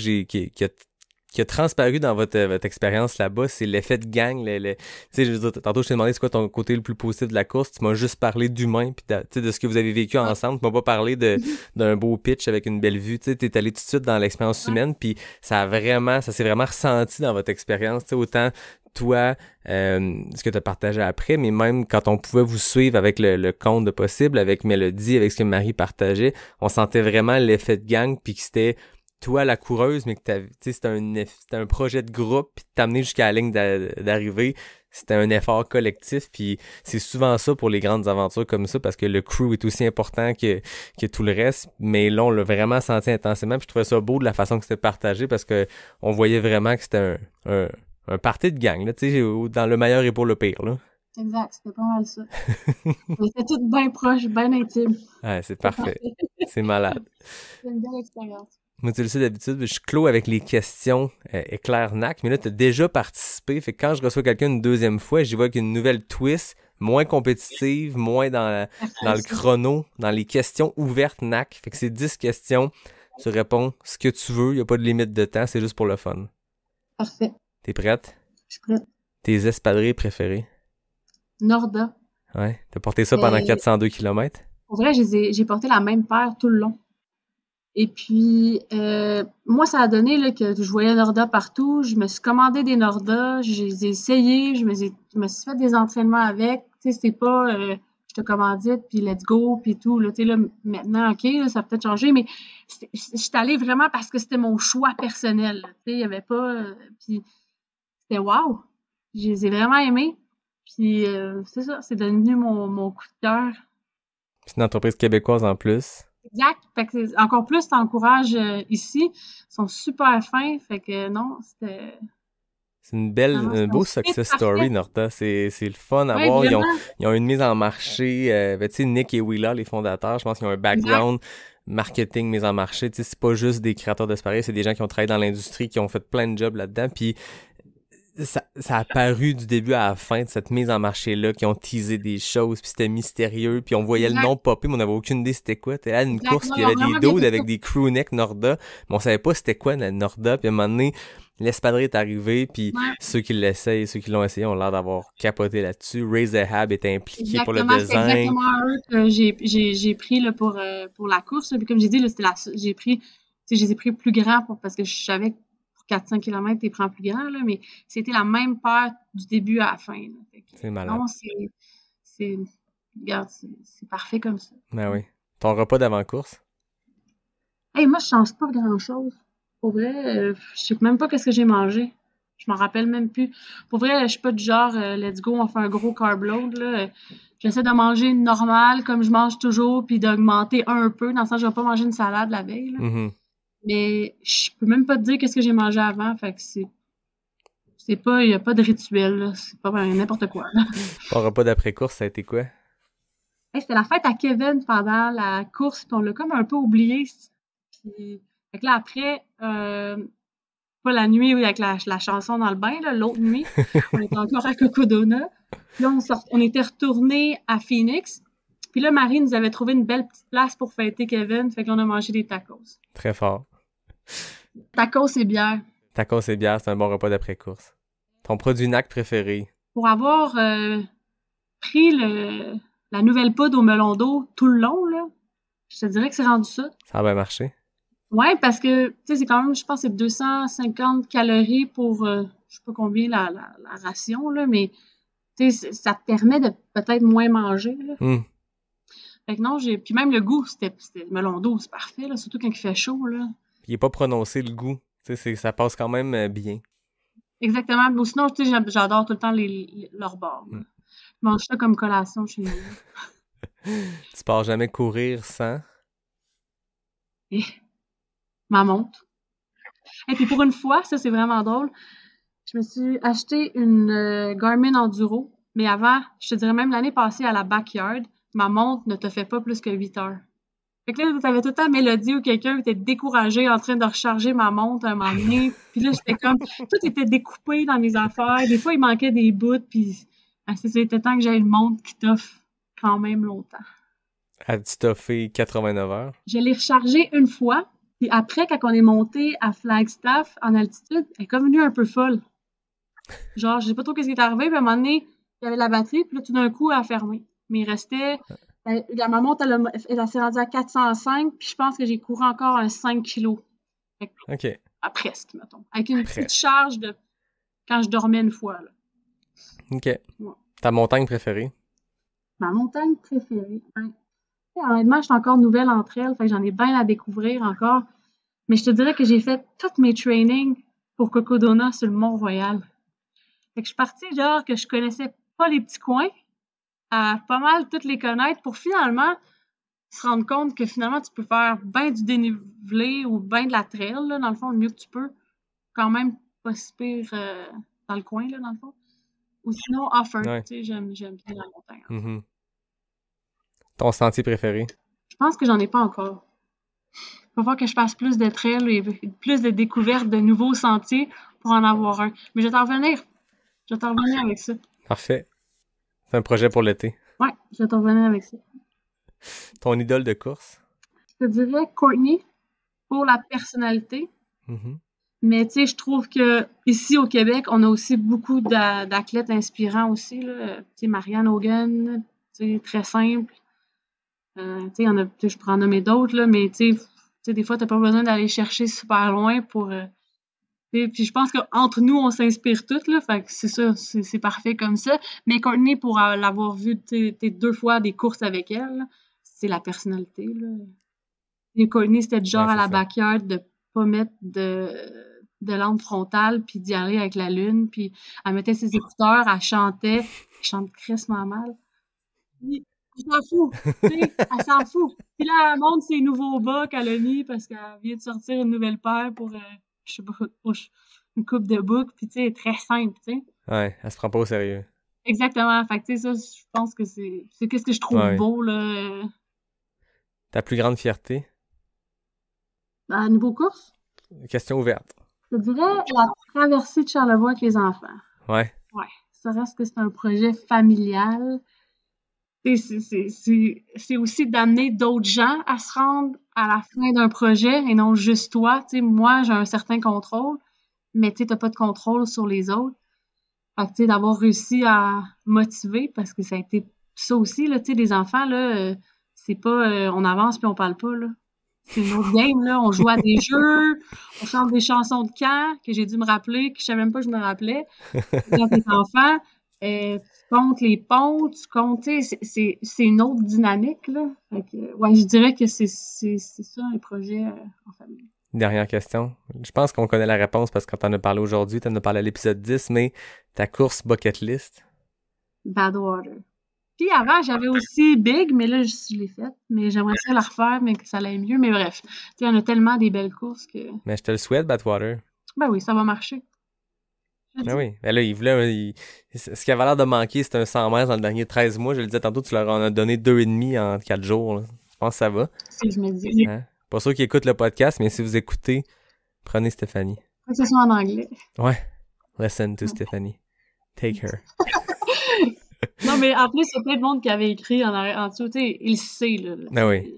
qui a transparu dans votre expérience là-bas, c'est l'effet de gang. Tu sais, je veux dire, tantôt, je t'ai demandé c'est quoi ton côté le plus positif de la course. Tu m'as juste parlé d'humain, puis de ce que vous avez vécu ensemble. Tu m'as pas parlé d'un beau pitch avec une belle vue. Tu sais, t'es allé tout de suite dans l'expérience humaine, puis ça s'est vraiment ressenti dans votre expérience. Tu sais, autant toi, ce que tu as partagé après, mais même quand on pouvait vous suivre avec le compte de Possible, avec Mélodie, avec ce que Marie partageait, on sentait vraiment l'effet de gang, puis que c'était toi la coureuse, mais que c'était un projet de groupe, puis t'amener jusqu'à la ligne d'arrivée, c'était un effort collectif, puis c'est souvent ça pour les grandes aventures comme ça, parce que le crew est aussi important que tout le reste, mais là, on l'a vraiment senti intensément, puis je trouvais ça beau de la façon que c'était partagé, parce que on voyait vraiment que c'était un party de gang, là, tu sais, dans le meilleur et pour le pire, là. Exact, c'était pas mal ça. C'était tout bien proche, bien intime. Ouais, c'est parfait. C'est malade. C'est une belle expérience. Moi, tu le sais, d'habitude, je clôt avec les questions éclair NAC, mais là, tu as déjà participé. Fait que quand je reçois quelqu'un une deuxième fois, j'y vois avec une nouvelle twist, moins compétitive, moins dans le chrono, dans les questions ouvertes NAC. Fait que c'est 10 questions. Tu réponds ce que tu veux, il n'y a pas de limite de temps, c'est juste pour le fun. Parfait. T'es prête? Je suis prête. Tes espadrilles préférées? Norda. Ouais. T'as porté ça pendant 402 km? Pour vrai, j'ai porté la même paire tout le long. Et puis, moi, ça a donné là, que je voyais Norda partout. Je me suis commandé des Norda, je les ai essayés, je me suis fait des entraînements avec. Tu sais, c'est pas je te commandite, puis let's go, puis tout. Là, tu sais, là, maintenant, OK, là, ça a peut-être changé, mais je suis allée vraiment parce que c'était mon choix personnel. Tu sais, il y avait pas... puis c'était wow! Je les ai vraiment aimés. Puis c'est ça, c'est devenu mon coup de cœur. C'est une entreprise québécoise en plus. Exact. Fait que encore plus, t'encourages ici. Ils sont super fins. Fait que non, c'était... C'est un beau success story, Norda. C'est le fun à voir. Ils ont une mise en marché. Tu sais, Nick et Willa, les fondateurs, je pense qu'ils ont un background marketing, mise en marché. Tu sais, c'est pas juste des créateurs d'espadrilles, c'est des gens qui ont travaillé dans l'industrie, qui ont fait plein de jobs là-dedans. Puis ça a paru du début à la fin de cette mise en marché-là, qui ont teasé des choses, puis c'était mystérieux, puis on voyait le nom popper, mais on n'avait aucune idée c'était quoi. T'es là à une course, puis il y avait des dudes avec des crewnecks Norda, mais on savait pas c'était quoi la Norda, puis à un moment donné, l'espadrille est arrivé, puis ceux qui l'essayent, ceux qui l'ont essayé ont l'air d'avoir capoté là-dessus. Ray Zahab était impliqué pour le design. C'est exactement eux que j'ai pris là, pour la course. Puis comme j'ai dit, là, je les ai pris plus grands parce que je savais que pour 400 km, tu les prends plus grands, là, mais c'était la même paire du début à la fin. C'est malade. Non, regarde, c'est parfait comme ça. Ben oui. Ton repas d'avant-course? Hey, moi, je change pas grand-chose. Pour vrai, je sais même pas qu'est-ce que j'ai mangé. Je m'en rappelle même plus. Pour vrai, je suis pas du genre let's go, on fait un gros carb load. Là. J'essaie de manger normal, comme je mange toujours, puis d'augmenter un peu. Dans le sens, je vais pas manger une salade la veille. Là. Mm-hmm. Mais je peux même pas te dire qu'est-ce que j'ai mangé avant. Fait que c'est pas, il y a pas de rituel. Là. C'est pas n'importe quoi. Là. Ton repas d'après-course, ça a été quoi? Hey, c'était la fête à Kevin pendant la course, puis on l'a comme un peu oublié. Puis, fait que là, après, pas la nuit avec la chanson dans le bain, là, l'autre nuit, on était encore à Cocodona. Puis là, on était retourné à Phoenix. Puis là, Marie nous avait trouvé une belle petite place pour fêter Kevin. Fait qu'on a mangé des tacos. Très fort. Tacos et bière. Tacos et bière, c'est un bon repas d'après-course. Ton produit NAC préféré? Pour avoir pris la nouvelle poudre au melon d'eau tout le long, là, je te dirais que c'est rendu ça. Ça a bien marché? Ouais, parce que, tu sais, c'est quand même, je pense, c'est 250 calories pour, je sais pas combien la ration, là, mais, tu sais, ça te permet de peut-être moins manger, là. Fait que non, puis même le goût, c'était le melon d'eau, c'est parfait, là, surtout quand il fait chaud, là. Il est pas prononcé, le goût. Tu sais, ça passe quand même bien. Exactement. Ou sinon, tu sais, j'adore tout le temps leurs bars. Je mange ça comme collation chez nous. Tu pars jamais courir sans? Ma montre. Et puis pour une fois, ça c'est vraiment drôle, je me suis acheté une Garmin Enduro, mais avant, je te dirais même l'année passée à la Backyard, ma montre ne te fait pas plus que 8 heures. Fait que là, t'avais tout le temps Mélodie ou quelqu'un qui était découragé en train de recharger ma montre à un moment donné, puis là, j'étais comme, tout était découpé dans mes affaires, des fois il manquait des bouts, puis c'était temps que j'aie une montre qui t'offre quand même longtemps. As-tu toffé 89 heures? Je l'ai rechargée une fois, puis après, quand on est monté à Flagstaff, en altitude, elle est comme venue un peu folle. Genre, je sais pas trop qu'est-ce qui est arrivé, puis à un moment donné, il y avait la batterie, puis là, tout d'un coup, elle a fermé. Mais il restait... ma montre, elle s'est rendue à 405, puis je pense que j'ai couru encore un 5 kilos. OK. Presque, mettons. Avec une petite charge de... quand je dormais une fois, là. OK. Ouais. Ta montagne préférée? Ma montagne préférée? Honnêtement, je suis encore nouvelle entre elles, fait que j'en ai bien à découvrir encore. Mais je te dirais que j'ai fait tous mes trainings pour Cocodona sur le Mont-Royal. Fait que je suis partie genre que je connaissais pas les petits coins, à pas mal toutes les connaître pour finalement se rendre compte que finalement tu peux faire bien du dénivelé ou bien de la trail, là, dans le fond, le mieux que tu peux. Quand même pas si pire dans le coin, là, dans le fond. Ou sinon, off-road, tu sais, j'aime bien la montagne. Mm-hmm. Ton sentier préféré? Je pense que j'en ai pas encore. Il va falloir que je fasse plus de trails et plus de découvertes de nouveaux sentiers pour en avoir un. Mais je vais t'en revenir. Je vais t'en revenir avec ça. Parfait. C'est un projet pour l'été. Ouais, je vais t'en revenir avec ça. Ton idole de course? Je te dirais Courtney pour la personnalité. Mm-hmm. Mais tu sais, je trouve que ici au Québec, on a aussi beaucoup d'athlètes inspirants aussi. Tu sais, Marianne Hogan, tu sais, très simple. Tu sais, je pourrais en nommer d'autres, là, mais tu sais, des fois, t'as pas besoin d'aller chercher super loin pour... puis je pense qu'entre nous, on s'inspire toutes, là, fait que c'est ça, c'est parfait comme ça. Mais Courtney, pour l'avoir vu 2 fois des courses avec elle, là, c'est la personnalité, là. Et Courtney, c'était du genre à la backyard de pas mettre de lampe frontale, puis d'y aller avec la lune, puis elle mettait ses écouteurs, elle chantait, elle chante crissement mal. Elle s'en fout, tu sais, elle s'en fout. Puis là, elle montre ses nouveaux bas qu'elle a mis parce qu'elle vient de sortir une nouvelle paire pour, je sais pas, une coupe de boucles, puis tu sais, elle est très simple, tu sais. Ouais, elle se prend pas au sérieux. Exactement, fait que tu sais, ça, je pense que c'est qu'est-ce que je trouve beau, là. Ta plus grande fierté? À niveau course? Question ouverte. Je dirais la traversée de Charlevoix avec les enfants. Ouais. Ouais. Ça reste que c'est un projet familial. Et c'est aussi d'amener d'autres gens à se rendre à la fin d'un projet et non juste toi. Tu sais, moi, j'ai un certain contrôle, mais tu sais, t'as pas de contrôle sur les autres. Fait que, tu sais, d'avoir réussi à motiver, parce que ça a été ça aussi, là, tu sais, les enfants, là, c'est pas on avance puis on parle pas, là. C'est une autre game, là. On joue à des jeux, on chante des chansons de camp que j'ai dû me rappeler, que je savais même pas que je me rappelais. Quand t'es enfant, tu comptes les ponts, tu comptes, tu sais, c'est une autre dynamique, là. Fait que, ouais, je dirais que c'est ça, un projet en famille. Dernière question. Je pense qu'on connaît la réponse parce que quand t'en as parlé aujourd'hui, t'en as parlé à l'épisode 10, mais ta course bucket list? Badwater. Puis avant, j'avais aussi Big, mais là, je l'ai faite. Mais j'aimerais ça la refaire, mais que ça aille mieux. Mais bref, tu sais, on a tellement des belles courses que... Mais je te le souhaite, Badwater. Ben oui, ça va marcher. Ben oui. Ben là, ce qui avait l'air de manquer, c'était un 100 mètres dans le dernier 13 mois. Je le disais tantôt, tu leur en as donné 2,5 en 4 jours. Là. Je pense que ça va. C'est ce que je me dis. Hein? Pas sûr qu'ils écoutent le podcast, mais si vous écoutez, prenez Stéphanie. Faut que ce soit en anglais. Ouais. Listen to Stéphanie. Take her. Non, mais en plus, il y a plein de monde qui avait écrit en dessous. Tu sais, il sait, là. Ben oui.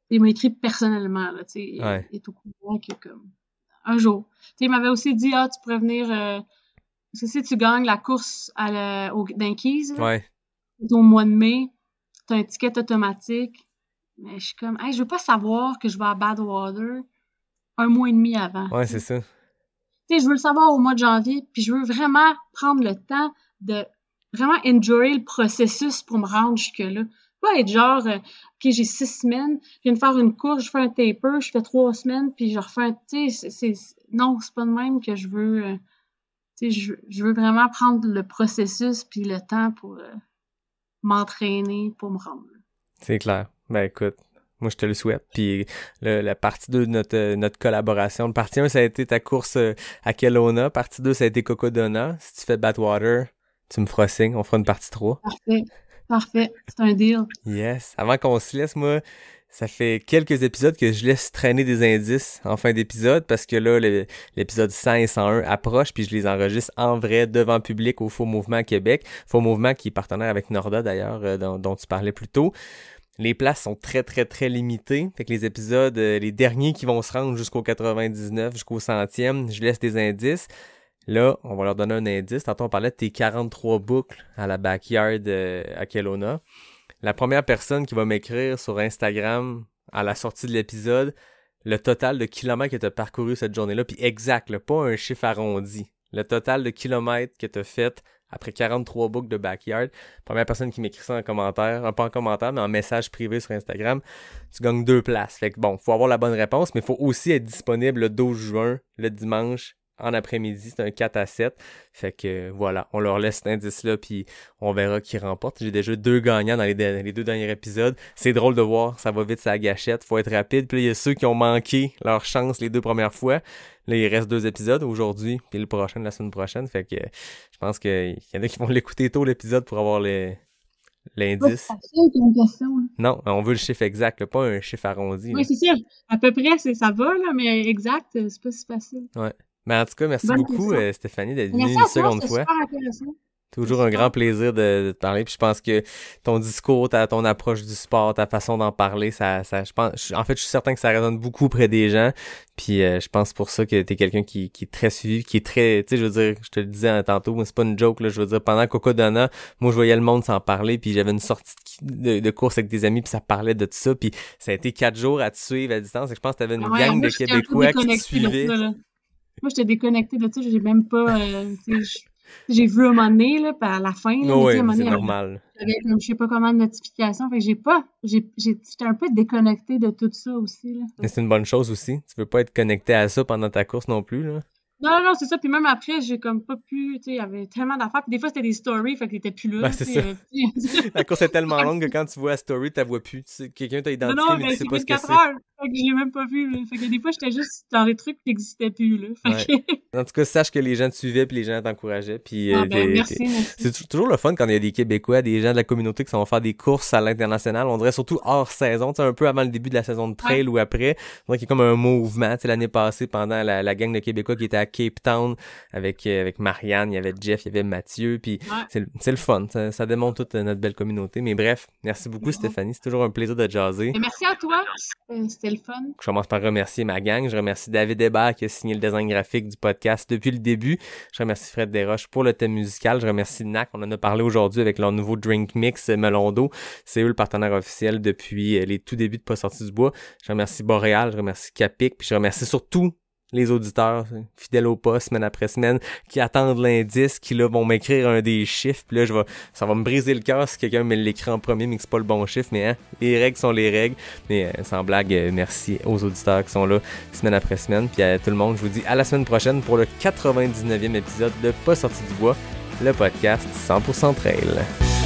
Il m'a écrit personnellement, là. Tu sais, il est au courant que, comme, un jour. Tu sais, il m'avait aussi dit, tu pourrais venir... parce que si tu gagnes la course dans Keys, là, Ouais. au mois de mai, t'as un ticket automatique. Mais je suis comme, hey, je veux pas savoir que je vais à Badwater un mois et demi avant. Ouais, c'est ça. Tu sais, je veux le savoir au mois de janvier, puis je veux vraiment prendre le temps de vraiment enjoyer le processus pour me rendre jusque-là. Pas être genre, OK, j'ai 6 semaines, je viens de faire une course, je fais un taper, je fais 3 semaines, puis je refais un... Tu sais, non, c'est pas de même que je veux... tu sais, je veux vraiment prendre le processus puis le temps pour m'entraîner, pour me rendre. C'est clair. Ben écoute, moi je te le souhaite. Puis la partie 2 de notre collaboration. Le partie 1, ça a été ta course à Kelowna. Partie 2, ça a été Cocodona. Si tu fais Badwater, tu me feras signe. On fera une partie 3. Parfait. C'est un deal. Yes. Avant qu'on se laisse, moi, ça fait quelques épisodes que je laisse traîner des indices en fin d'épisode parce que là, l'épisode 100 et 101 approche puis je les enregistre en vrai devant public au Faux Mouvement à Québec. Faux Mouvement qui est partenaire avec Norda d'ailleurs, dont tu parlais plus tôt. Les places sont très, très, très limitées. Fait que les épisodes, les derniers qui vont se rendre jusqu'au 99, jusqu'au 100e, je laisse des indices. Là, on va leur donner un indice. Tantôt, on parlait de tes 43 boucles à la backyard à Kelowna. La première personne qui va m'écrire sur Instagram à la sortie de l'épisode, le total de kilomètres que tu as parcouru cette journée-là, puis exact, là, pas un chiffre arrondi. Le total de kilomètres que tu as fait après 43 boucles de backyard. Première personne qui m'écrit ça en commentaire, pas en commentaire, mais en message privé sur Instagram, tu gagnes 2 places. Fait que bon, faut avoir la bonne réponse, mais il faut aussi être disponible le 12 juin, le dimanche, en après-midi. C'est un 4 à 7. Fait que voilà, on leur laisse cet indice-là, puis on verra qui remporte. J'ai déjà 2 gagnants dans les 2 derniers épisodes. C'est drôle de voir, ça va vite, ça gâchette, faut être rapide. Puis là, il y a ceux qui ont manqué leur chance les 2 premières fois. Là, il reste 2 épisodes aujourd'hui, puis le prochain, la semaine prochaine. Fait que je pense qu'il y en a qui vont l'écouter tôt l'épisode pour avoir l'indice. C'est facile comme question. Non, on veut le chiffre exact, là, pas un chiffre arrondi. Oui, c'est sûr. À peu près, ça va, là, mais exact, c'est pas si facile. Ouais. Mais en tout cas, merci Bonne beaucoup, question. Stéphanie, d'être venue une Merci à toi, seconde c'est fois. super intéressant. Toujours un grand plaisir de te parler. Puis je pense que ton discours, ton approche du sport, ta façon d'en parler, je suis certain que ça résonne beaucoup auprès des gens. Puis je pense pour ça que t'es quelqu'un qui est très suivi, qui est très, tu sais, je veux dire, je te le disais tantôt, mais c'est pas une joke, là, je veux dire, pendant Cocodona, moi je voyais le monde s'en parler, puis j'avais une sortie de course avec des amis, puis ça parlait de tout ça, puis ça a été 4 jours à te suivre à distance, et je pense que t'avais une gang de Québécois qui te suivaient. Moi, j'étais déconnectée de ça, j'ai même pas, j'ai vu un moment donné, là, puis à la fin, là, Oui, à un moment c'est donné, normal. j'avais comme je sais pas comment de notifications, fait que j'étais un peu déconnectée de tout ça aussi, là. Mais c'est une bonne chose aussi. Tu veux pas être connecté à ça pendant ta course non plus, là. Non, c'est ça. Puis même après, j'ai comme pas pu, tu sais, il y avait tellement d'affaires. Puis des fois, c'était des stories, fait que t'étais plus là. Ben, c'est ça. La course est tellement longue que quand tu vois la story, tu la vois plus. Quelqu'un t'a identifié, mais tu sais pas ce que c'est. Fait que je l'ai même pas vu, là. Fait que des fois, j'étais juste dans des trucs qui n'existaient plus, là. Fait que... En tout cas, sache que les gens te suivaient puis les gens t'encourageaient. Puis, merci. C'est toujours le fun quand il y a des Québécois, des gens de la communauté qui vont faire des courses à l'international. On dirait surtout hors saison, tu sais, un peu avant le début de la saison de trail ou après. On dirait qu'il y a comme un mouvement. Tu sais, l'année passée, pendant la gang de Québécois qui était à Cape Town avec Marianne, il y avait Jeff, il y avait Mathieu. Puis c'est le fun. Ça démontre toute notre belle communauté. Mais bref, merci beaucoup Stéphanie. C'est toujours un plaisir de jaser. Et merci à toi. C'était le fun. Je commence par remercier ma gang. Je remercie David Hébert qui a signé le design graphique du podcast depuis le début. Je remercie Fred Desroches pour le thème musical. Je remercie NAC. On en a parlé aujourd'hui avec leur nouveau drink mix melon d'eau. C'est eux le partenaire officiel depuis les tout débuts de Pas sorti du bois. Je remercie Boréal. Je remercie Capic. Puis je remercie surtout les auditeurs fidèles au poste semaine après semaine qui attendent l'indice, qui là vont m'écrire un des chiffres, puis là ça va me briser le cœur si quelqu'un me l'écrit en premier mais que c'est pas le bon chiffre, mais les règles sont les règles. Mais sans blague, merci aux auditeurs qui sont là semaine après semaine, puis à tout le monde, je vous dis à la semaine prochaine pour le 99e épisode de Pas sorti du bois, le podcast 100% trail.